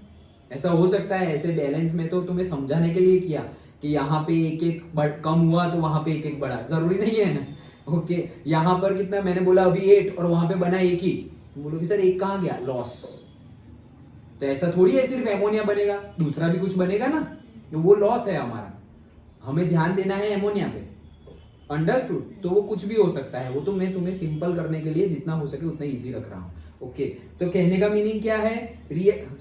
ऐसा हो सकता है, ऐसे बैलेंस में तो तुम्हें समझाने के लिए किया कि यहाँ पे एक कम हुआ तो वहां पे एक बढ़ा, जरूरी नहीं है ना, ओके, यहाँ पर कितना मैंने बोला अभी 8 और वहां पे बना 1 ही, बोलोगे सर 1 कहाँ गया, लॉस, तो ऐसा थोड़ी है सिर्फ एमोनिया बनेगा, दूसरा भी कुछ बनेगा ना, तो वो लॉस है हमारा, हमें ध्यान देना है एमोनिया पे, अंडरस्टूड। तो वो कुछ भी हो सकता है, वो तो मैं तुम्हें सिंपल करने के लिए जितना हो सके उतना इजी रख रहा हूँ, ओके। तो कहने का मीनिंग क्या है,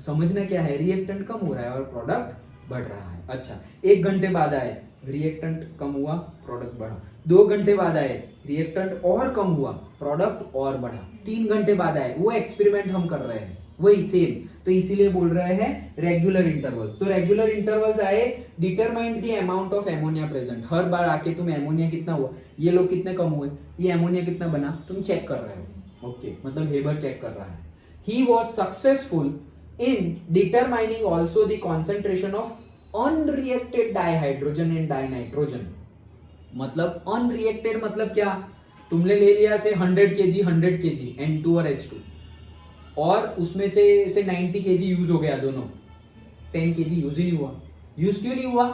समझना क्या है, रिएक्टेंट कम हो रहा है और प्रोडक्ट बढ़ रहा है, अच्छा। 1 घंटे बाद आए, रिएक्टेंट कम हुआ, प्रोडक्ट बढ़ा। 2 घंटे बाद आए, रिएक्टेंट और कम हुआ, प्रोडक्ट और बढ़ा। 3 घंटे बाद आए, वो एक्सपेरिमेंट हम कर रहे हैं वही सेम, तो इसीलिए बोल रहे हैं रेगुलर इंटरवल्स। तो रेगुलर इंटरवल्स आए, determined the amount of ammonia present. हर बार आके तुम एमोनिया कितना हुआ, ये लोग कितने कम हुए, ये एमोनिया कितना बना, तुम चेक कर रहे हो। ओके, मतलब हेबर चेक कर रहा है। He was successful in determining also the concentration of unreacted dihydrogen and dinitrogen। मतलब unreacted मतलब क्या, तुमने ले लिया से 100 kg N2 और H2 और उसमें से 90 kg यूज हो गया, दोनों 10 kg यूज ही नहीं हुआ। यूज क्यों नहीं हुआ,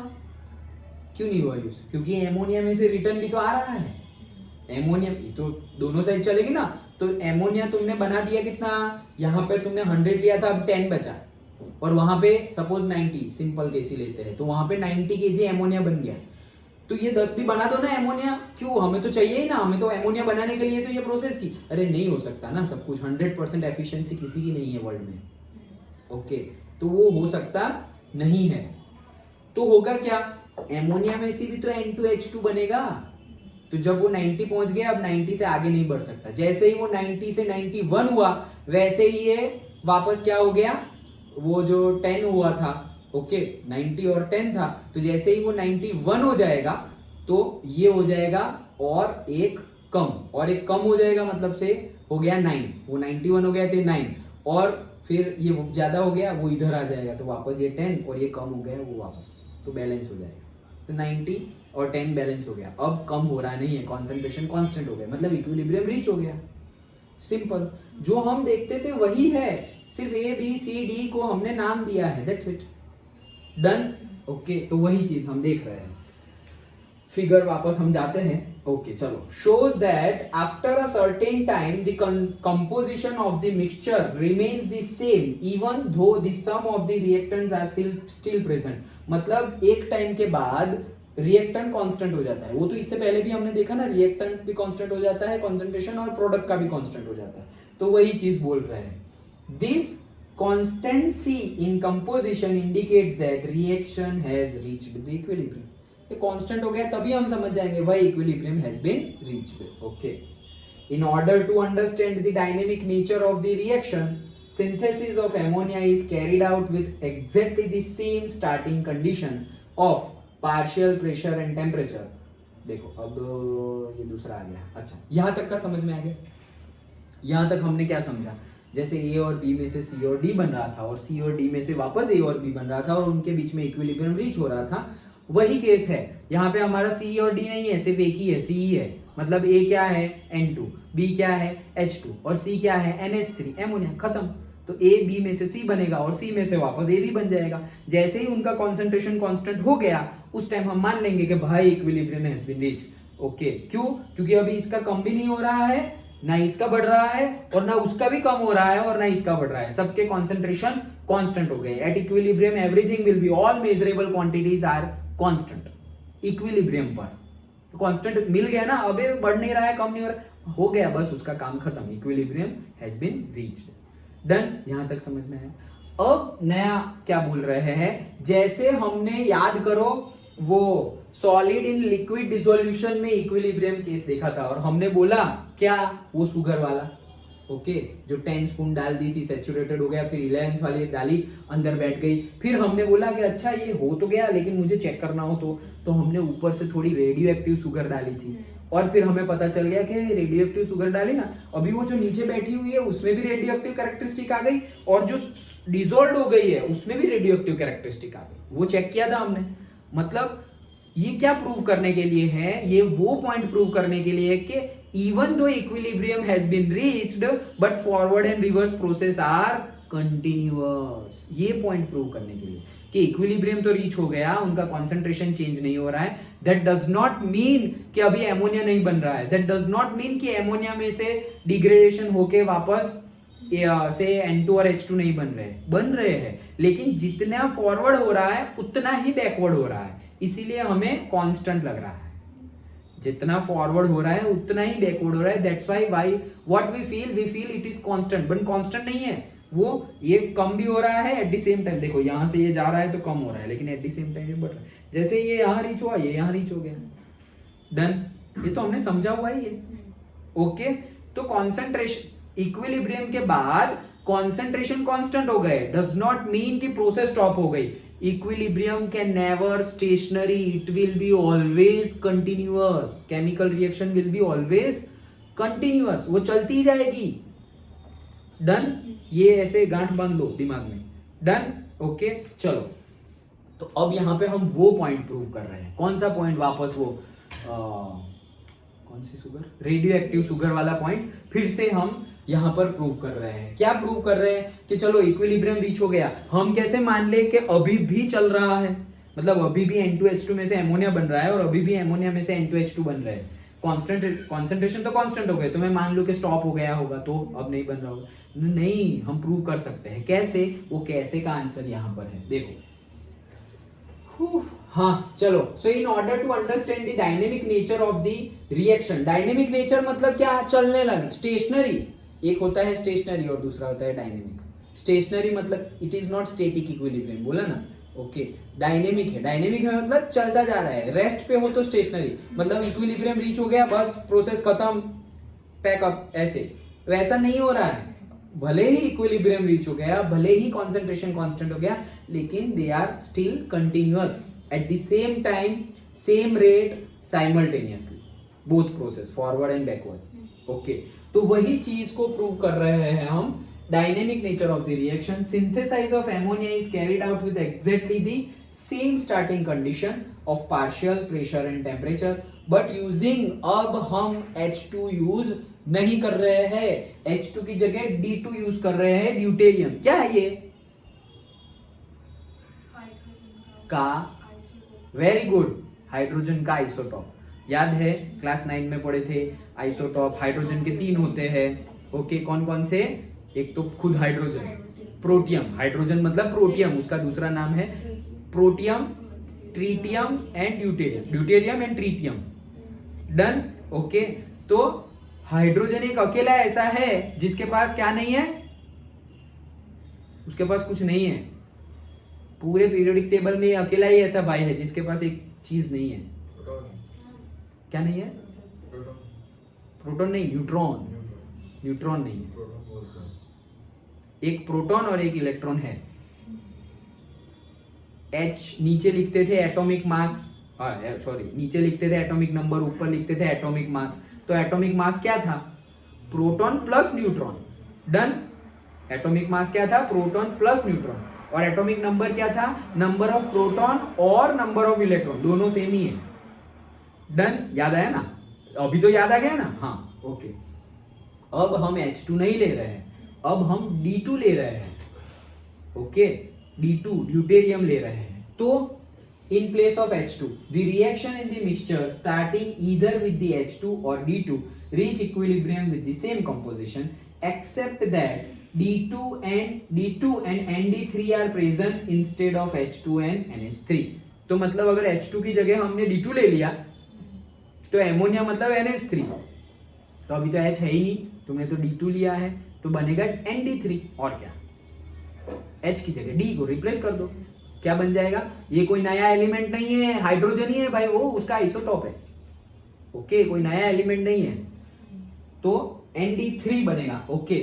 क्यों नहीं हुआ यूज, क्योंकि एमोनिया में से रिटर्न भी तो आ रहा है। एमोनिया तो दोनों साइड चलेगी ना, तो एमोनिया तुमने बना दिया कितना, यहाँ पे तुमने 100 लिया था, अब 10 बचा, और वहां पे सपोज 90, सिंपल केस ही लेते हैं, तो वहां पे 90 kg एमोनिया बन गया। तो ये 10 भी बना दो ना एमोनिया, क्यों, हमें तो चाहिए ही ना, हमें तो एमोनिया बनाने के लिए तो ये प्रोसेस की। अरे नहीं हो सकता ना सब कुछ, 100% एफिशिएंसी किसी की नहीं है वर्ल्ड में। ओके, तो वो हो सकता नहीं है। तो होगा क्या, एमोनिया में से भी तो N2H2 बनेगा। तो जब वो 90 पहुंच गया, अब 90 से आगे नहीं बढ़ सकता। जैसे ही वो 90 से 91 हुआ, वैसे ही ये वापस क्या हो गया, वो जो 10 हुआ था, ओके 90 और 10 था, तो जैसे ही वो 91 हो जाएगा, तो ये हो जाएगा और एक कम, और एक कम हो जाएगा, मतलब से हो गया 9, वो 91 हो गया थे 9, और फिर ये ज्यादा हो गया, वो इधर आ जाएगा, तो वापस ये 10 और ये कम हो गया, वो वापस तो बैलेंस हो जाएगा। तो 90 और 10 बैलेंस हो गया, अब कम हो रहा नहीं है, कॉन्सेंट्रेशन कांस्टेंट हो गया, मतलब इक्विलिब्रियम रीच हो गया। सिंपल, जो हम देखते थे वही है, सिर्फ ए बी सी डी को हमने नाम दिया है, दैट्स इट, डन। ओके, तो वही चीज हम देख रहे हैं। फिगर वापस हम जाते हैं। ओके चलो, shows that after a certain time the composition of the mixture remains the same even though the sum of the reactants are still present। मतलब एक टाइम के बाद रिएक्टेंट कांस्टेंट हो जाता है, वो तो इससे पहले भी हमने देखा ना, रिएक्टेंट भी कांस्टेंट हो जाता है, कंसंट्रेशन, और प्रोडक्ट का भी कांस्टेंट हो जाता है, तो वही चीज बोल रहे हैं। This constancy in composition indicates that reaction has reached the equilibrium। ये कांस्टेंट हो गया, तभी हम समझ जाएंगे why equilibrium has been reached। okay, in order to understand the dynamic nature of the reaction, synthesis of ammonia is carried out with exactly the same starting condition of partial pressure and temperature। देखो अब ये दूसरा आ गया। अच्छा, यहां तक का समझ में आ गया। यहां तक हमने क्या समझा, जैसे ए और बी में से सी और डी बन रहा था, और सी और डी में से वापस ए और बी बन रहा था, और उनके बीच में इक्विलिब्रियम रीच हो रहा था, वही केस है। यहाँ पे हमारा सी और डी नहीं है, सिर्फ एक ही है, सी ही है। मतलब ए क्या है N2, बी क्या है H2, और सी क्या है NH3, एमोनिया, खत्म। तो ए बी में से सी बनेगा और सी में से वापस ए भी बन जाएगा। जैसे ही उनका कॉन्सेंट्रेशन कांस्टेंट हो गया, उस टाइम हम मान लेंगे कि भाई equilibrium has been reached. Okay, क्यों, क्योंकि अभी इसका कम भी नहीं हो रहा है, ना इसका बढ़ रहा है, और ना उसका भी कम हो रहा है, और ना इसका बढ़ रहा है, सबके कॉन्सेंट्रेशन कांस्टेंट हो गए। At equilibrium everything will be, all measurable quantities are constant. Equilibrium पर तो कांस्टेंट मिल गया ना, अबे बढ़ नहीं रहा है, कम नहीं हो रहा, हो गया, बस उसका काम खत्म, equilibrium has been reached. Done, यहां तक समझ में है। अब नया क्या बोल रहे हैं, जैसे हमने याद करो वो सॉलिड इन लिक्विड डिसोल्यूशन में इक्विलिब्रियम केस देखा था, और हमने बोला क्या, वो शुगर वाला, ओके, जो 10 स्पून डाल दी थी, सैचुरेटेड हो गया, फिर 11th वाली डाली, अंदर बैठ गई, फिर हमने बोला कि अच्छा ये हो तो गया, लेकिन मुझे चेक करना हो तो हमने ऊपर से थोड़ी रेडियो एक्टिव शुगर डाली थी, और फिर हमें पता चल गया कि रेडियो एक्टिव शुगर डाली ना, अभी वो जो नीचे बैठी हुई है उसमें भी रेडियो एक्टिव कैरेक्टरिस्टिक आ गई, और जो डिसॉल्व हो गई है उसमें भी रेडियो एक्टिव कैरेक्टरिस्टिक आ गई, वो चेक किया था हमने। मतलब ये क्या प्रूव करने के लिए है, ये वो पॉइंट प्रूव करने के लिए है कि even though equilibrium has been reached but forward and reverse process are continuous। ये पॉइंट प्रूव करने के लिए कि इक्विलिब्रियम तो रीच हो गया, उनका कॉन्सेंट्रेशन चेंज नहीं हो रहा है, दैट डज नॉट मीन कि अभी एमोनिया नहीं बन रहा है, दैट डज नॉट मीन कि एमोनिया में से डिग्रेडेशन होके वापस से N2 और H2 नहीं बन रहे हैं, लेकिन जितना फॉरवर्ड हो रहा है उतना ही बैकवर्ड हो रहा है, इसीलिए हमें कांस्टेंट लग रहा है। जितना फॉरवर्ड हो रहा है उतना ही बैकवर्ड हो रहा है, that's why what we feel it is constant, but constant नहीं है, वो ये कम भी हो रहा है एट द सेम टाइम, देखो यहाँ से ये जा रहा है तो कम हो रहा है, लेकिन एट द सेम टाइम ये बढ़ रहा है। जैसे ये यहाँ रीच हुआ, ये यहाँ रीच हो गया, डन। ये तो हमने समझा हुआ ही है। ओके, तो कॉन्सेंट्रेशन इक्विलिब्रियम के बाद कॉन्सेंट्रेशन कांस्टेंट हो गए डज नॉट मीन कि प्रोसेस स्टॉप हो गई। Equilibrium can never stationary, it will be always continuous. Chemical reaction will be always continuous, वो चलती ही जाएगी। डन, ये ऐसे गांठ बांध लो दिमाग में। डन, ओके चलो। तो अब यहां पे हम वो पॉइंट प्रूव कर रहे हैं। कौन सा पॉइंट? वापस वो कौन सी शुगर, रेडियो एक्टिव शुगर वाला पॉइंट फिर से हम यहां पर प्रूव कर रहे हैं। क्या प्रूव कर रहे हैं? कि चलो इक्विलिब्रियम रीच हो गया, हम कैसे मान ले कि अभी भी चल रहा है, मतलब अभी भी N2H2 में से एमोनिया बन रहा है और अभी भी एमोनिया में से N2H2 बन रहा है। कॉन्सेंट्रेशन तो कांस्टेंट हो गए, तो मैं मान लूं कि स्टॉप हो गया होगा तो अब नहीं बन रहा होगा। नहीं, हम प्रूव कर सकते हैं। कैसे? वो कैसे का आंसर यहां पर है, देखो। हाँ चलो, so in order to understand the dynamic nature of the reaction. Dynamic nature मतलब क्या? चलने लगना, स्टेशनरी। एक होता है स्टेशनरी और दूसरा होता है डायनेमिक। स्टेशनरी मतलब it is not static equilibrium, बोला ना। ओके, डायनेमिक है। डायनेमिक है मतलब चलता जा रहा है। रेस्ट पे हो तो स्टेशनरी, मतलब इक्विलिब्रियम रीच हो गया, बस प्रोसेस खत्म, पैकअप, ऐसे। वैसा नहीं हो रहा है। भले ही इक्विलिब्रियम रीच हो गया, भले ही कॉन्सेंट्रेशन कांस्टेंट हो गया, लेकिन they are still continuous at the same time, same rate, simultaneously, both process, forward and backward. Okay, तो वही चीज को प्रूव कर रहे हैं हम। Dynamic nature of the reaction, synthesize of ammonia is carried out with exactly the same starting condition of partial pressure and temperature, but using, अब हम H2 यूज नहीं कर रहे हैं, H2 की जगह D2 यूज कर रहे हैं, ड्यूटेरियम। क्या है ये? का, वेरी गुड, हाइड्रोजन का आइसोटॉप। याद है क्लास 9 में पढ़े थे आइसोटॉप। हाइड्रोजन के 3 होते हैं। ओके, कौन कौन से? एक तो खुद हाइड्रोजन, प्रोटियम। हाइड्रोजन मतलब प्रोटियम, उसका दूसरा नाम है protium, tritium and deuterium. Deuterium and tritium. Done, okay. तो हाइड्रोजन एक अकेला ऐसा है जिसके पास क्या नहीं है? उसके पास कुछ नहीं है। पूरे पीरियोडिक टेबल में अकेला ही ऐसा भाई है जिसके पास एक चीज नहीं है। क्या नहीं है? प्रोटॉन नहीं, न्यूट्रॉन। न्यूट्रॉन नहीं है। एक प्रोटॉन और एक इलेक्ट्रॉन है। H नीचे लिखते थे एटॉमिक मास, सॉरी, नीचे लिखते थे एटॉमिक नंबर, ऊपर लिखते थे एटॉमिक मास। तो एटॉमिक मास क्या था? Proton plus neutron. Done, atomic mass क्या था? Proton plus neutron. और एटॉमिक नंबर क्या था? नंबर ऑफ प्रोटॉन और नंबर ऑफ इलेक्ट्रॉन, दोनों सेम ही है। डन, याद आया ना? अभी तो याद आ गया ना? हाँ, ओके। अब हम H2 नहीं ले रहे हैं, अब हम D2 ले रहे हैं। ओके, D2 ड्यूटेरियम ले रहे हैं। तो in place of H2, the reaction in the mixture starting either with the H2 or D2 reach equilibrium with the same composition, except that D2 and ND3 are present instead of H2 and NH3. तो मतलब अगर H2 की जगह हमने D2 ले लिया तो एमोनिया मतलब NH3, तो अभी तो H है ही नहीं, तुमने तो D2 लिया है, तो बनेगा ND3। और क्या? H की जगह D को रिप्लेस कर दो, क्या बन जाएगा? ये कोई नया एलिमेंट नहीं है, हाइड्रोजन ही है भाई, वो उसका आइसोटॉप है। ओके, कोई नया एलिमेंट नहीं है, तो ND3 बनेगा। Okay,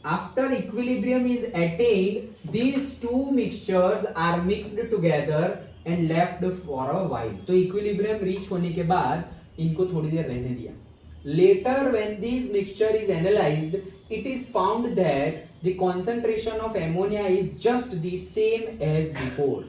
after equilibrium is attained, these two mixtures are mixed together and left for a while. तो equilibrium reach होने के बाद इनको थोड़ी देर रहने दिया। Later when this mixture is analyzed, it is found that the concentration of ammonia is just the same as before.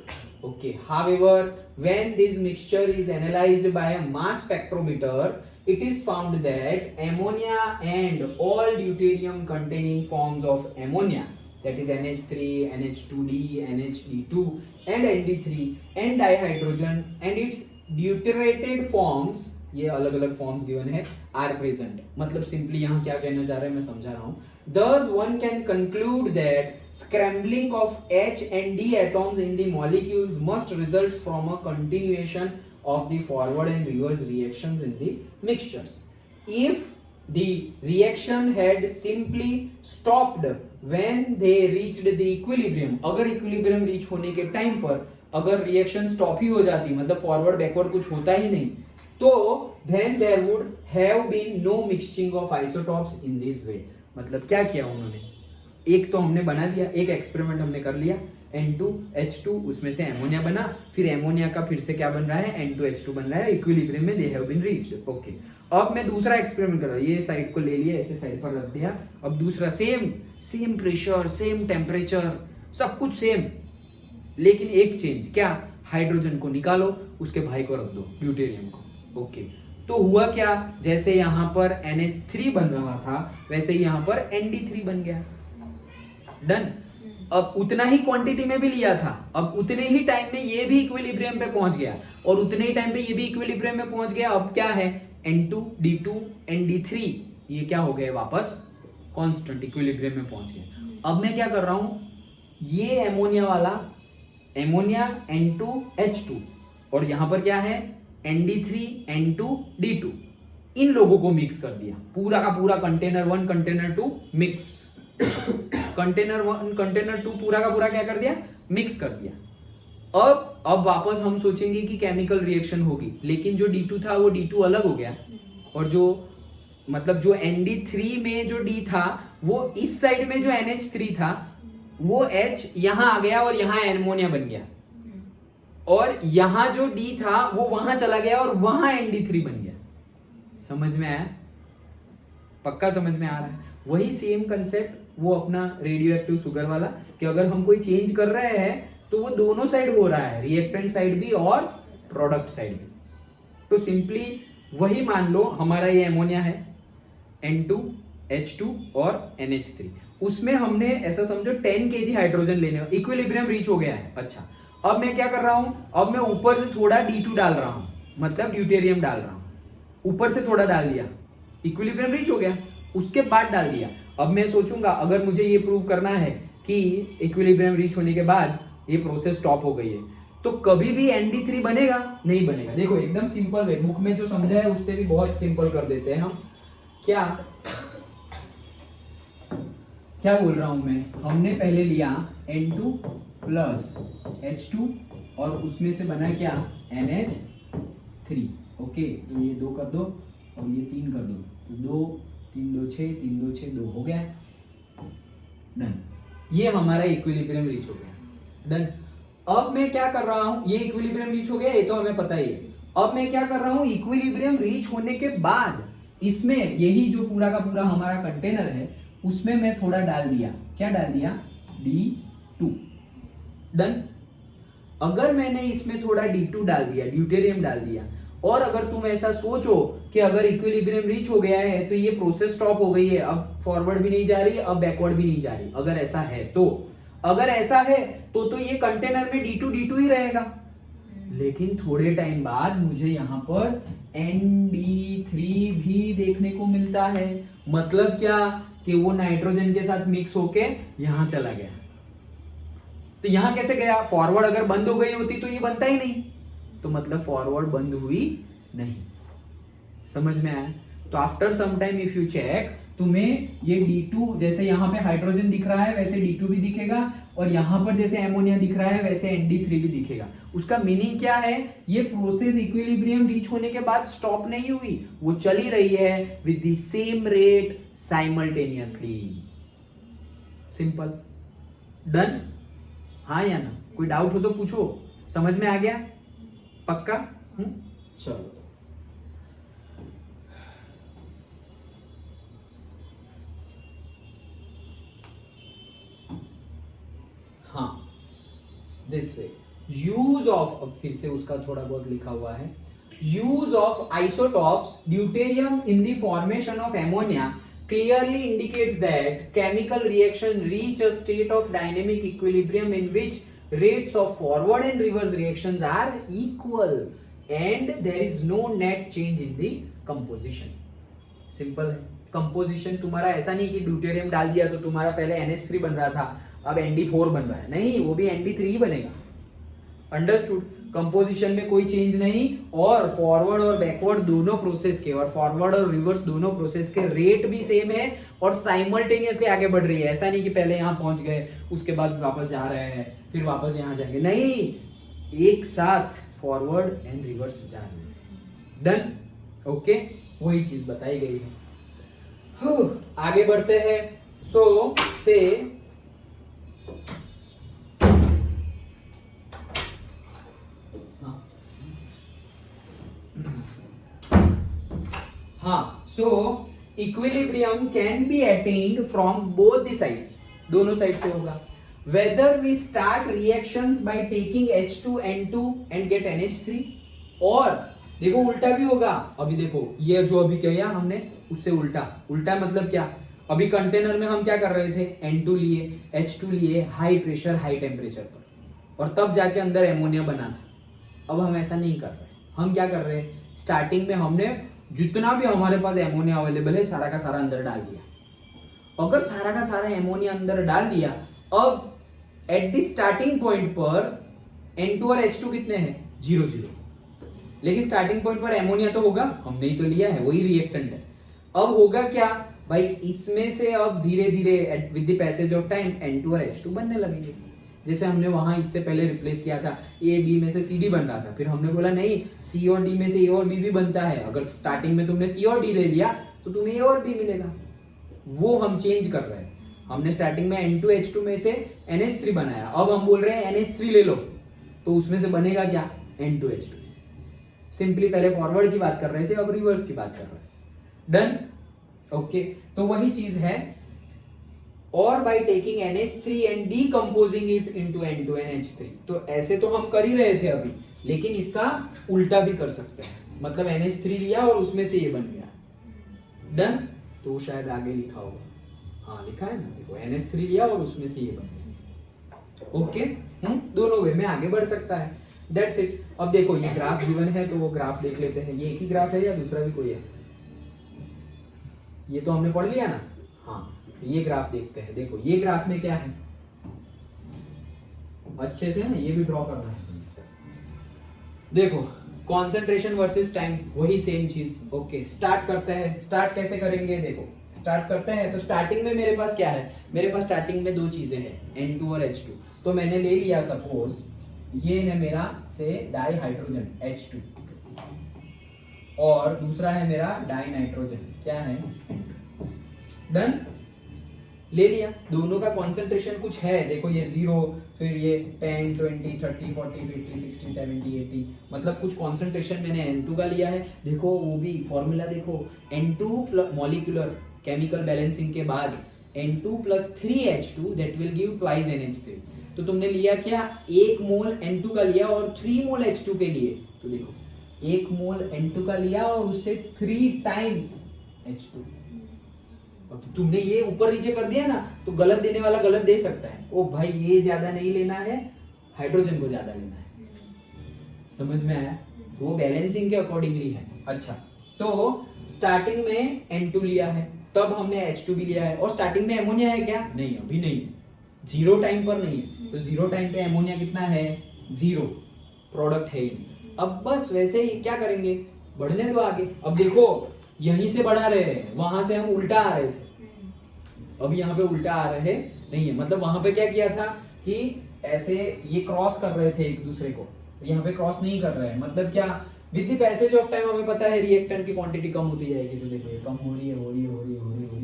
Okay, however, when this mixture is analyzed by a mass spectrometer, it is found that ammonia and all deuterium containing forms of ammonia, that is NH3, NH2D, NHD2 and ND3 and dihydrogen and its deuterated forms, ये अलग अलग फॉर्म्स गिवन है, आर प्रेजेंट। मतलब सिंपली यहाँ क्या कहना चाह रहे हैं मैं समझा रहा हूँ। Thus one can conclude that scrambling of H and D atoms in the molecules must result from a continuation of the forward and reverse reactions in the mixtures. If the reaction had simply stopped when they reached the equilibrium. अगर equilibrium reach होने के टाइम पर अगर रिएक्शन स्टॉप ही हो जाती, मतलब फॉरवर्ड बैकवर्ड कुछ होता ही नहीं, तो then there would have been no mixing of isotopes in this way. मतलब क्या किया उन्होंने, एक तो हमने बना दिया, एक एक्सपेरिमेंट हमने कर लिया, N2H2 उसमें से एमोनिया बना, फिर एमोनिया का फिर से क्या बन रहा है, N2H2 बन रहा है, इक्विलिब्रियम में they have been reached. Okay, अब मैं दूसरा एक्सपेरिमेंट कर रहा हूँ, ये साइड को ले लिया, ऐसे साइड पर रख दिया, अब दूसरा सेम प्रेशर, सेम टेम्परेचर, सब कुछ सेम, लेकिन एक चेंज, क्या, हाइड्रोजन को निकालो, उसके भाई को रख दो, ड्यूटेरियम को. ओके, तो हुआ क्या, जैसे यहाँ पर NH3 बन रहा था वैसे ही यहाँ पर ND3 बन गया. डन. अब उतना ही क्वांटिटी में भी लिया था, अब उतने ही टाइम में ये भी इक्विलिब्रियम पे पहुंच गया और उतने ही टाइम पे ये भी इक्विलिब्रियम में पहुंच गया. अब क्या है, N2 D2 ND3 ये क्या हो गए, वापस कांस्टेंट इक्विलिब्रियम में पहुंच गए. अब मैं क्या कर रहा हूं, ये एमोनिया वाला एमोनिया N2H2 और यहां पर क्या है ND3 N2 D2, इन लोगों को मिक्स कर दिया, पूरा का पूरा container 1 container 2 mix, container 1 container 2 पूरा का पूरा क्या कर दिया, मिक्स कर दिया. अब वापस हम सोचेंगे कि केमिकल रिएक्शन होगी, लेकिन जो D2 था वो D2 अलग हो गया और जो मतलब जो ND3 में जो D था वो इस साइड में जो NH3 था वो H यहां आ गया और यहां एमोनिया बन गया, और यहां जो D था वो वहां चला गया और वहां ND3 बन गया. समझ में आया, पक्का समझ में आ रहा है. वही सेम कंसेप्ट वो अपना रेडियो एक्टिव शुगर वाला, कि अगर हम कोई चेंज कर रहे हैं तो वो दोनों साइड हो रहा है, रिएक्टेंट साइड भी और प्रोडक्ट साइड भी. तो सिंपली वही मान लो, हमारा ये एमोनिया है N2H2 और NH3, उसमें हमने ऐसा समझो 10 kg हाइड्रोजन लेने, इक्विलिब्रियम रीच हो गया है. अच्छा, अब मैं क्या कर रहा हूं, अब मैं ऊपर से थोड़ा D2 डाल रहा हूं, मतलब ड्यूटेरियम डाल रहा हूं, ऊपर से थोड़ा डाल दिया, इक्विलिब्रियम रीच हो गया, उसके बाद डाल दिया. अब मैं सोचूंगा अगर मुझे ये प्रूव करना है कि इक्विलिब्रियम रीच होने के बाद ये प्रोसेस स्टॉप हो गई है, तो कभी भी ND3 बनेगा, नहीं बनेगा. देखो एकदम सिंपल वे, बुक में जो समझा है उससे भी बहुत सिंपल कर देते हैं हम. क्या बोल रहा हूं मैं, हमने पहले लिया N2 प्लस H2 और उसमें से बना क्या, NH3. ओके, तो ये 2 कर दो और ये 3 कर दो, तो 2 3 2 6 3 2 6 2 हो गया. डन, ये हमारा इक्विलिब्रियम रीच हो गया. डन. अब मैं क्या कर रहा हूं, ये इक्विलिब्रियम रीच हो गया, ये तो हमें पता ही है. अब मैं क्या कर रहा हूं, इक्विलिब्रियम रीच होने के बाद इसमें यही जो पूरा का पूरा हमारा कंटेनर है उसमें मैं थोड़ा डाल दिया, क्या डाल दिया, D2. डन. अगर मैंने इसमें थोड़ा D2 डाल दिया, ड्यूटेरियम डाल दिया, और अगर तुम ऐसा सोचो कि अगर इक्विलिब्रियम रीच हो गया है तो ये प्रोसेस स्टॉप हो गई है, अब फॉरवर्ड भी नहीं जा रही, अब बैकवर्ड भी नहीं जा रही, अगर ऐसा है तो, अगर ऐसा है तो ये कंटेनर में D2 ही रहेगा. लेकिन थोड़े टाइम बाद मुझे यहाँ पर ND3 भी देखने को मिलता है. मतलब क्या, कि वो नाइट्रोजन के साथ मिक्स होके यहां चला गया. तो यहां कैसे गया, फॉरवर्ड अगर बंद हो गई होती तो ये बनता ही नहीं, तो मतलब फॉरवर्ड बंद हुई नहीं. समझ में आया. तो after some time if you check, तुम्हें ये D2 जैसे यहाँ पे हाइड्रोजन दिख रहा है वैसे D2 भी दिखेगा, और यहाँ पर जैसे एमोनिया दिख रहा है वैसे ND3 भी दिखेगा. उसका मीनिंग क्या है, ये प्रोसेस इक्विलिब्रियम रीच होने के बाद स्टॉप नहीं हुई, वो चली रही है with the same rate simultaneously. Simple. Done. हाँ या ना, कोई डाउट हो तो पूछो. समझ में आ गया, पक्का. चलो. हाँ, दिस वे यूज ऑफ, अब फिर से उसका थोड़ा बहुत लिखा हुआ है, use of isotopes deuterium in the formation of ammonia clearly indicates that chemical reaction reach a state of dynamic equilibrium in which rates of forward and reverse reactions are equal and there is no net change in the composition. Simple है. कंपोजिशन तुम्हारा ऐसा नहीं कि ड्यूटेरियम डाल दिया तो तुम्हारा पहले NH3 बन रहा था अब ND4 बन रहा है, नहीं, वो भी ND3 ही बनेगा. अंडरस्टूड. कंपोजिशन में कोई चेंज नहीं, और फॉरवर्ड और बैकवर्ड दोनों प्रोसेस के, और फॉरवर्ड और रिवर्स दोनों प्रोसेस के रेट भी सेम है और साइमल्टेनियसली आगे बढ़ रही है। ऐसा नहीं कि पहले यहाँ पहुंच गए उसके बाद वापस जा रहे हैं फिर वापस यहाँ जाएंगे, नहीं, एक साथ फॉरवर्ड एंड रिवर्स जा रही है। डन, ओके, वही चीज बताई गई है। आगे बढ़ते हैं। सो से हाँ, so equilibrium can be attained from both the sides, दोनों साइड से होगा। Whether we start reactions by taking H2N2 and get NH3, और देखो उल्टा भी होगा। अभी देखो ये जो अभी किया हमने उससे उल्टा, उल्टा मतलब क्या, अभी कंटेनर में हम क्या कर रहे थे, N2 लिए, H2 लिए, हाई प्रेशर हाई टेम्परेचर पर, और तब जाके अंदर एमोनिया बना था। अब हम ऐसा नहीं कर रहे, हम क्या कर रहे हैं, स्टार्टिंग में हमने जितना भी हमारे पास एमोनिया अवेलेबल है सारा का सारा अंदर डाल दिया। अगर सारा का सारा एमोनिया अंदर डाल दिया, अब एट द स्टार्टिंग पॉइंट पर N2 और H2 कितने हैं, 0 0, लेकिन स्टार्टिंग पॉइंट पर एमोनिया तो होगा, हमने ही तो लिया है, वही रिएक्टेंट है। अब होगा क्या भाई, इसमें से अब धीरे धीरे with the passage of time N2 और H2 बनने लगेंगे। जैसे हमने वहां इससे पहले रिप्लेस किया था, A B में से CD बन रहा था, फिर हमने बोला नहीं C और D में से A और B भी बनता है। अगर स्टार्टिंग में तुमने C और D ले लिया तो तुम्हें A और B मिलेगा, वो हम चेंज कर रहे हैं। हमने स्टार्टिंग में N2 H2 में से NH3 बनाया, अब हम बोल रहे हैं NH3 ले लो, तो उसमें से बनेगा क्या, N2 H2। सिंपली पहले फॉरवर्ड की बात कर रहे थे, अब रिवर्स की बात कर रहे हैं। डन, ओके, तो वही चीज है। और by taking NH3 and decomposing it into N2 and H3, तो ऐसे तो हम कर ही रहे थे अभी, लेकिन इसका उल्टा भी कर सकते हैं, मतलब NH3 लिया और उसमें से ये बन गया। डन, तो शायद आगे लिखा होगा, हाँ लिखा है ना, देखो NH3 लिया और उसमें से ये बन गया। ओके, दोनों वे में आगे बढ़ सकता है। That's it. अब देखो ये ग्राफ गिवन है तो वो ग्राफ देख लेते हैं। ये एक ही ग्राफ है या दूसरा भी कोई है, ये तो हमने पढ़ लिया ना। हाँ, ये ग्राफ देखते हैं। देखो ये ग्राफ में क्या है, अच्छे से ना ये भी ड्रॉ करना है। देखो कॉन्सेंट्रेशन वर्सेस टाइम, वही सेम चीज। ओके, स्टार्ट करते हैं। स्टार्ट कैसे करेंगे, देखो स्टार्ट करते हैं तो स्टार्टिंग में मेरे पास क्या है, मेरे पास स्टार्टिंग में दो चीजें हैं, N2 और H2। तो मैंने ले लिया सपोज ये है मेरा से डाई हाइड्रोजन H2, और दूसरा है मेरा डाई नाइट्रोजन, क्या है, N2। डन, ले लिया। दोनों का कॉन्सेंट्रेशन कुछ है, देखो ये 0, फिर ये 10 20 30 40 50 60 70 80, मतलब कुछ कॉन्सेंट्रेशन मैंने N2 का लिया है। देखो वो भी फॉर्मूला देखो, N2 मॉलिक्यूलर केमिकल बैलेंसिंग के बाद N2 + 3H2 that will give twice NH3। तो तुमने लिया क्या, 1 मोल N2 का लिया और 3 मोल H2 के लिए। तो देखो 1 मोल N2 का लिया और उससे 3 टाइम्स H2। और तो तुमने ये ऊपर नीचे कर दिया ना, तो गलत देने वाला गलत दे सकता है। ओ भाई ये ज्यादा नहीं लेना है, हाइड्रोजन को ज्यादा लेना है। समझ में आया, वो बैलेंसिंग के अकॉर्डिंगली है। अच्छा, तो स्टार्टिंग में N2 लिया है, तब हमने H2 भी लिया है, और स्टार्टिंग में एमोनिया है क्या, नहीं अभी नहीं है, 0 टाइम पर नहीं है। तो 0 टाइम पे एमोनिया कितना है, 0, प्रोडक्ट है ही नहीं। अब बस वैसे ही क्या करेंगे, बढ़ने दो आगे। अब देखो यहीं से बढ़ा रहे हैं, वहां से हम उल्टा आ रहे थे, अब यहाँ पे उल्टा आ रहे नहीं है। मतलब वहां पे क्या किया था कि ऐसे ये क्रॉस कर रहे थे एक दूसरे को, यहाँ पे क्रॉस नहीं कर रहे हैं। मतलब क्या, with the passage of time हमें पता है रिएक्टेंट की क्वांटिटी कम होती जाएगी। तो देखो ये कम हो रही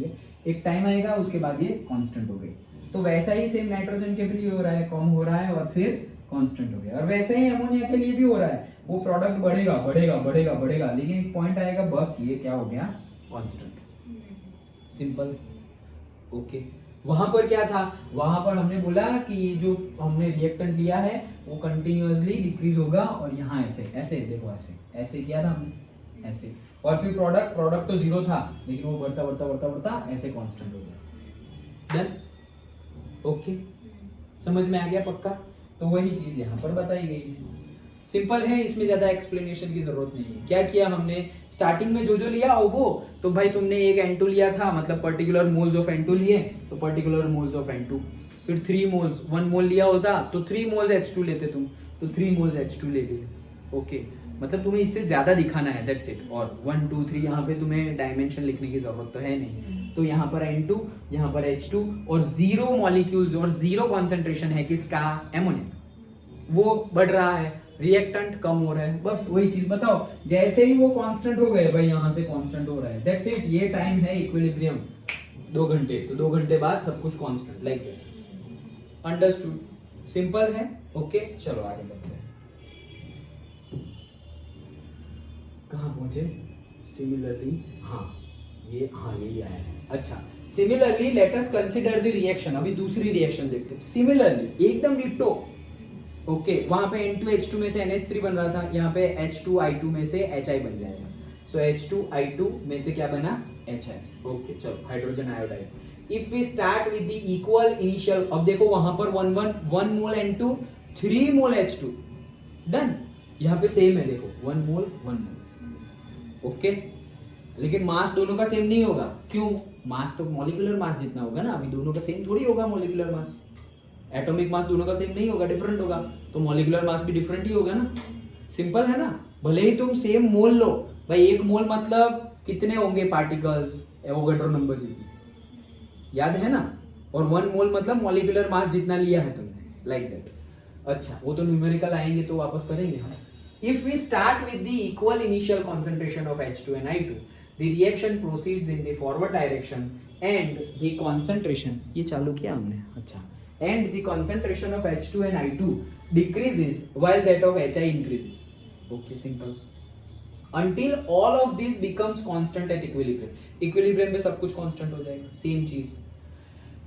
है, एक टाइम आएगा उसके बाद ये कांस्टेंट हो गई। तो वैसा ही सेम नाइट्रोजन के लिए हो रहा है, कम हो रहा है और फिर कांस्टेंट हो गया। और वैसे ही अमोनिया के लिए भी हो रहा है, वो प्रोडक्ट बढ़ेगा, लेकिन एक पॉइंट आएगा बस ये क्या हो गया, कांस्टेंट। Simple, okay. वहां पर क्या था, वहां पर हमने बोला कि ये जो हमने रिएक्टेंट लिया है वो कंटिन्यूअसली डिक्रीज होगा, और यहाँ ऐसे देखो ऐसे किया था हमने, ऐसे, और फिर प्रोडक्ट तो 0 था, लेकिन वो बढ़ता ऐसे कांस्टेंट हो गया। डन, ओके, समझ में आ गया पक्का। तो वही चीज यहाँ पर बताई गई है, सिंपल है, इसमें ज्यादा एक्सप्लेनेशन की जरूरत नहीं है। क्या किया हमने, स्टार्टिंग में जो लिया हो वो, तो भाई तुमने एक N2 लिया था, मतलब पर्टिकुलर मोल्स ऑफ N2 लिए, तो पर्टिकुलर मोल्स ऑफ N2, फिर 3 मोल्स, 1 मोल लिया होता तो 3 मोल्स H2 लेते तुम, तो 3 मोल्स H2 ले लिए। ओके, मतलब तुम्हें इससे ज़्यादा दिखाना है, दैट्स इट। और 1 2 3 यहाँ पे तुम्हें डायमेंशन लिखने की ज़रूरत तो है नहीं। तो यहाँ पर N2, यहाँ पर H2 और 0 मॉलिक्यूल्स और 0 कॉन्सेंट्रेशन है किसका, एमोनिया, वो बढ़ रहा है, रिएक्टेंट कम हो रहा है, बस वही चीज बताओ। जैसे ही वो कांस्टेंट हो गए भाई, यहाँ से कांस्टेंट हो रहा है, दैट्स इट। ये टाइम है इक्विलिब्रियम 2 घंटे, तो 2 घंटे बाद सब कुछ constant, like that. Understood, simple है। ओके चलो आगे बढ़ते हैं। कहाँ पहुंचे, सिमिलरली, हाँ यही आया है। अच्छा, similarly let us consider the reaction. अभी दूसरी रिएक्शन देखते हैं। सिमिलरली एकदम डिट्टो। ओके, वहां पे N2H2 में से NH3 बन रहा था, यहाँ पे H2I2 में से HI बन जाएगा। सो H2I2 में से क्या बना, HI। ओके चलो, hydrogen iodide. If we start with the equal initial, अब देखो वहां पर 1 मोल N2, 3 मोल H2, डन। यहाँ पे सेम है, देखो 1 मोल 1 मोल। ओके, लेकिन मास दोनों का सेम नहीं होगा। क्यों, मास तो मॉलिक्यूलर मास जितना होगा ना, अभी दोनों का सेम थोड़ी होगा। मॉलिक्यूलर मास, एटॉमिक मास दोनों का सेम नहीं होगा, डिफरेंट होगा, तो मॉलिक्यूलर मास भी डिफरेंट ही होगा ना। सिंपल है ना। भले ही तुम सेम मोल लो भाई, 1 मोल मतलब कितने होंगे पार्टिकल्स, एवोगैड्रो नंबर जितने, याद है ना। और 1 मोल मतलब मॉलिक्यूलर मास जितना लिया है तुमने, लाइक दैट। अच्छा, वो तो न्यूमेरिकल आएंगे तो वापस करेंगे हम। If we start with the equal initial concentration of H2 and I2, the reaction proceeds in the forward direction and the concentration, ये चालू किया हमने, अच्छा, and the concentration of H2 and I2 decreases while that of HI increases. Okay, simple. Until all of these becomes constant at equilibrium. Equilibrium में सब कुछ constant हो जाएगा, same चीज.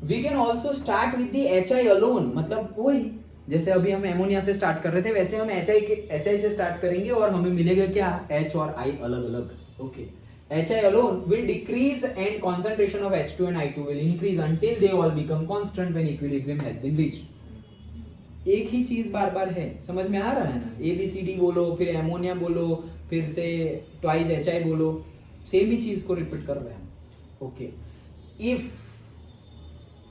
We can also start with the HI alone, मतलब वही जैसे अभी हम एमोनिया से स्टार्ट कर रहे थे, वैसे हम HI से स्टार्ट करेंगे और हमें मिलेगा क्या, H और I अलग अलग। Okay, HI alone will decrease and concentration of H2 and I2 will increase until they all become constant when equilibrium has been reached। एक ही चीज बार बार है, समझ में आ रहा है ना। ABCD बोलो, फिर एमोनिया बोलो, फिर से ट्वाइस HI बोलो, सेम ही चीज को रिपीट कर रहे हैं। Okay,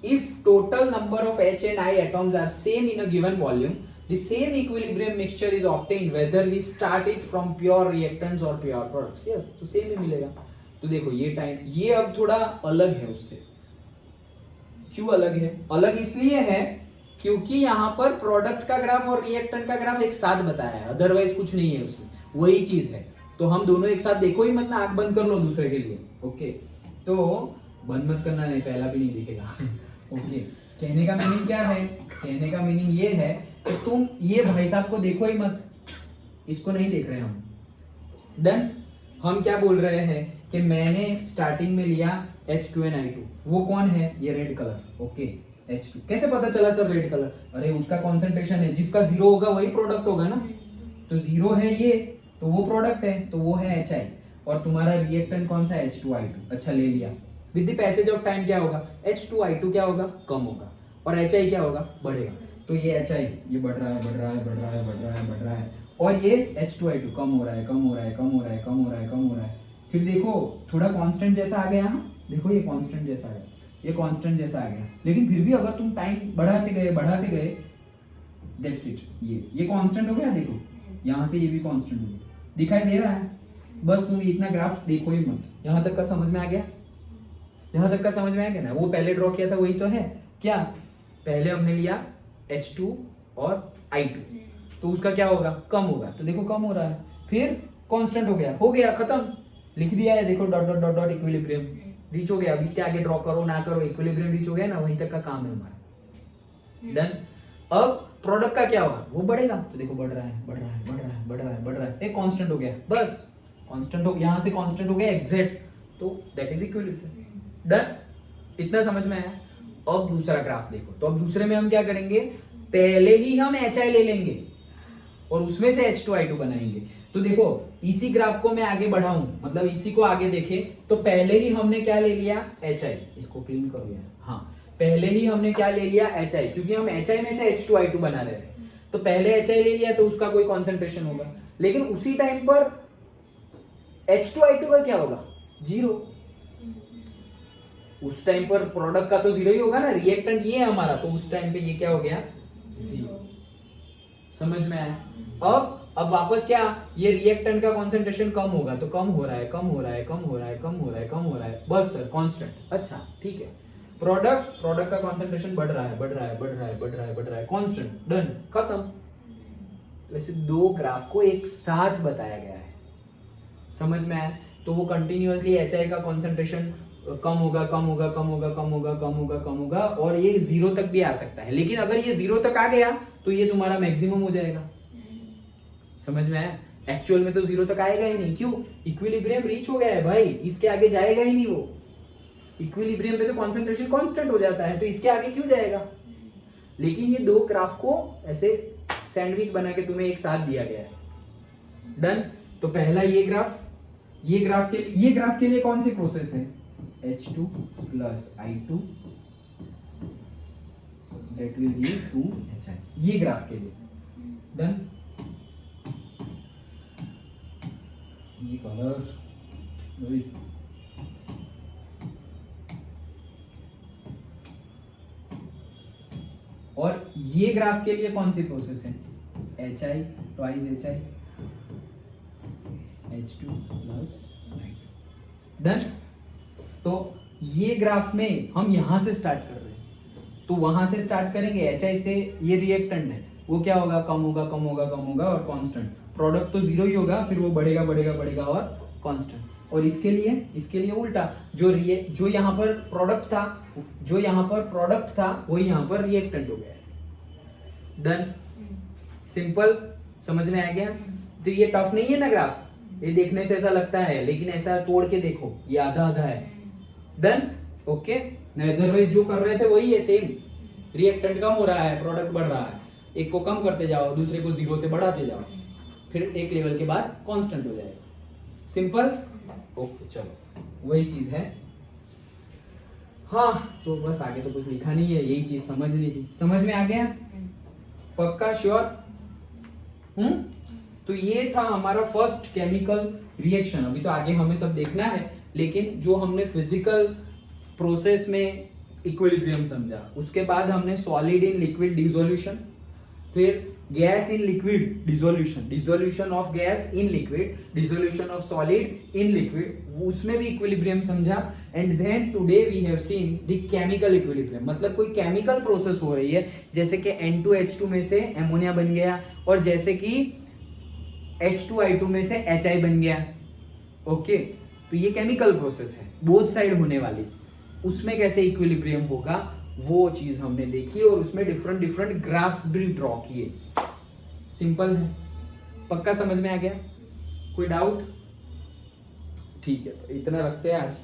if total number of H and I atoms are same in a given volume, the same equilibrium mixture is obtained whether we start it from pure reactants or pure products। yes, तो सेम ही मिलेगा। तो देखो ये टाइम, ये अब थोड़ा अलग है उससे। क्यों अलग है, अलग इसलिए है क्योंकि यहाँ पर प्रोडक्ट का ग्राफ और रिएक्टेंट का ग्राफ एक साथ बताया है, अदरवाइज कुछ नहीं है उसमें, वही चीज है। तो हम दोनों एक साथ देखो ही मत ना, आंख बंद कर लो दूसरे के लिए। ओके, तो बंद मत करना, नहीं पहला भी नहीं दिखेगा। ओके, कहने का मीनिंग क्या है, कहने का मीनिंग ये है कि तुम ये भाई साहब को देखो ही मत, इसको नहीं देख रहे हम। देन हम क्या बोल रहे हैं कि मैंने स्टार्टिंग में लिया H2 and I2, वो कौन है, ये रेड कलर। ओके, H2 कैसे पता चला सर रेड कलर, अरे उसका कॉन्सेंट्रेशन है, जिसका 0 होगा वही प्रोडक्ट होगा ना। तो 0 है ये, तो वो प्रोडक्ट है, तो वो है HI। और तुम्हारा रिएक्टेंट कौन सा है, H2I2। अच्छा, ले लिया। With the passage of time क्या होगा, H2I2 क्या होगा, कम होगा, और HI क्या होगा, बढ़ेगा। तो ये HI ये बढ़ रहा है, बढ़ रहा है, बढ़ रहा है, बढ़ रहा है, बढ़ रहा है, और ये H2I2 कम हो रहा है, कम हो रहा है, कम हो रहा है, कम हो रहा है, कम हो रहा है। फिर देखो थोड़ा कांस्टेंट जैसा आ गया, देखो ये कांस्टेंट जैसा आ गया, ये कांस्टेंट जैसा आ गया। लेकिन फिर भी अगर तुम टाइम बढ़ाते गए, दैट्स इट, ये कांस्टेंट हो गया। देखो यहाँ से ये भी कांस्टेंट हो गया, दिखाई दे रहा है। बस तुम इतना ग्राफ देखो ही मत। यहाँ तक का समझ में आ गया, यहाँ तक का समझ में आ गया ना। वो पहले ड्रॉ किया था वही तो है क्या, पहले हमने लिया H2 और I2, तो उसका क्या होगा, कम होगा। तो देखो कम हो रहा है, फिर कांस्टेंट हो गया, खत्म, लिख दिया है। देखो dot dot dot dot equilibrium reach हो गया। अब इसके आगे ड्रॉ करो ना करो, इक्विलिब्रियम रीच हो गया ना, वहीं तक का काम है हमारा। डन। अब प्रोडक्ट का क्या होगा, वो बढ़ेगा। तो देखो बढ़ रहा है, बढ़ रहा है, बढ़ रहा है, बढ़ रहा है, बढ़ रहा है, एक कांस्टेंट हो गया, बस कांस्टेंट हो, यहाँ से कांस्टेंट हो गया एग्जैक्ट, तो दैट इज इक्विलिब्रियम। डन, इतना समझ में आया। अब दूसरा ग्राफ देखो, तो अब दूसरे में हम क्या करेंगे, पहले ही हम HI ले लेंगे और उसमें से H2I2 बनाएंगे। तो देखो इसी ग्राफ को मैं आगे बढ़ाऊं, मतलब इसी को आगे देखें, तो पहले ही हमने क्या ले लिया, HI। इसको क्लीन करो यार, हाँ, पहले ही हमने क्या ले लिया, HI, क्योंकि हम HI में से H2I2 बना रहे हैं। तो पहले HI ले लिया तो उसका कोई कॉन्सेंट्रेशन होगा, लेकिन उसी टाइम पर H2I2 का क्या होगा, 0। उस टाइम पर प्रोडक्ट का तो 0 ही होगा ना, रिएक्टेंट ये है हमारा, तो उस टाइम पे ये क्या हो गया, 0। समझ में आया? अब वापस क्या, ये रिएक्टेंट का कॉन्सेंट्रेशन कम होगा तो कम हो रहा है, कम हो रहा है, कम हो रहा है, कम हो रहा है, कम हो रहा है, बस सर कांस्टेंट। अच्छा ठीक है। प्रोडक्ट का कॉन्सेंट्रेशन बढ़ रहा है, बढ़ रहा है, बढ़ रहा है, बढ़ रहा है, बढ़ रहा है, कांस्टेंट, डन, खत्म। तो ऐसे दो ग्राफ को एक साथ बताया गया है, समझ में आया? तो वो कंटिन्यूअसली HI का कॉन्सेंट्रेशन कम होगा, कम होगा, कम होगा, कम होगा, कम होगा, कम होगा, और ये 0 तक भी आ सकता है। लेकिन अगर ये 0 तक आ गया तो ये तुम्हारा मैक्सिमम हो जाएगा, समझ में आया? एक्चुअल में तो 0 तक आएगा ही नहीं, क्यों? इक्विलिब्रियम रीच हो गया है भाई, इसके आगे जाएगा ही नहीं वो। इक्विलिब्रियम पे तो कॉन्सेंट्रेशन कांस्टेंट हो जाता है, तो इसके आगे क्यों जाएगा? लेकिन ये दो ग्राफ को ऐसे सैंडविच बना के तुम्हें एक साथ दिया गया है, डन। तो पहला ये ग्राफ के लिए कौन सी प्रोसेस है? H2 plus I2 that will be 2HI, ये ग्राफ के लिए, डन। ये कलर और ये ग्राफ के लिए कौन सी प्रोसेस है? HI twice HI H2 plus I2, done. तो ये ग्राफ में हम यहां से स्टार्ट कर रहे हैं, तो वहां से स्टार्ट करेंगे। HI से ये रिएक्टेंट है, वो क्या होगा? कम होगा, कम होगा, कम होगा, और कांस्टेंट। प्रोडक्ट तो 0 ही होगा, फिर वो बढ़ेगा, बढ़ेगा, बढ़ेगा, और कांस्टेंट। और इसके लिए उल्टा, जो यहाँ पर प्रोडक्ट था वो यहाँ पर रिएक्टेंट हो गया है, डन। सिंपल, समझ में आ गया? तो ये टफ नहीं है ना ग्राफ, ये देखने से ऐसा लगता है, लेकिन ऐसा तोड़ के देखो, ये आधा आधा है, डन, ओके। अदरवाइज जो कर रहे थे वही है, सेम। रिएक्टेंट कम हो रहा है, प्रोडक्ट बढ़ रहा है, एक को कम करते जाओ, दूसरे को 0 से बढ़ाते जाओ, फिर एक लेवल के बाद कांस्टेंट हो जाएगा, सिंपल, ओके। चलो वही चीज है, हाँ। तो बस आगे तो कुछ लिखा नहीं है, यही चीज समझनी थी, समझ में आ गया? पक्का, श्योर? तो ये था हमारा फर्स्ट केमिकल रिएक्शन। अभी तो आगे हमें सब देखना है, लेकिन जो हमने फिजिकल प्रोसेस में इक्विलिब्रियम समझा, उसके बाद हमने सॉलिड इन लिक्विड डिसोल्यूशन, फिर gas in liquid dissolution, dissolution of gas in liquid, dissolution of solid in liquid, उसमें भी इक्विलिब्रियम समझा। And then today we have seen the chemical equilibrium, मतलब कोई केमिकल प्रोसेस हो रही है, जैसे कि N2H2 में से एमोनिया बन गया, और जैसे कि H2I2 में से HI बन गया, ओके। तो ये केमिकल प्रोसेस है, बोथ साइड होने वाली। उसमें कैसे इक्विलिब्रियम होगा वो चीज हमने देखी, और उसमें डिफरेंट ग्राफ्स भी ड्रॉ किए। सिंपल है, पक्का समझ में आ गया? कोई डाउट? ठीक है, तो इतना रखते हैं आज।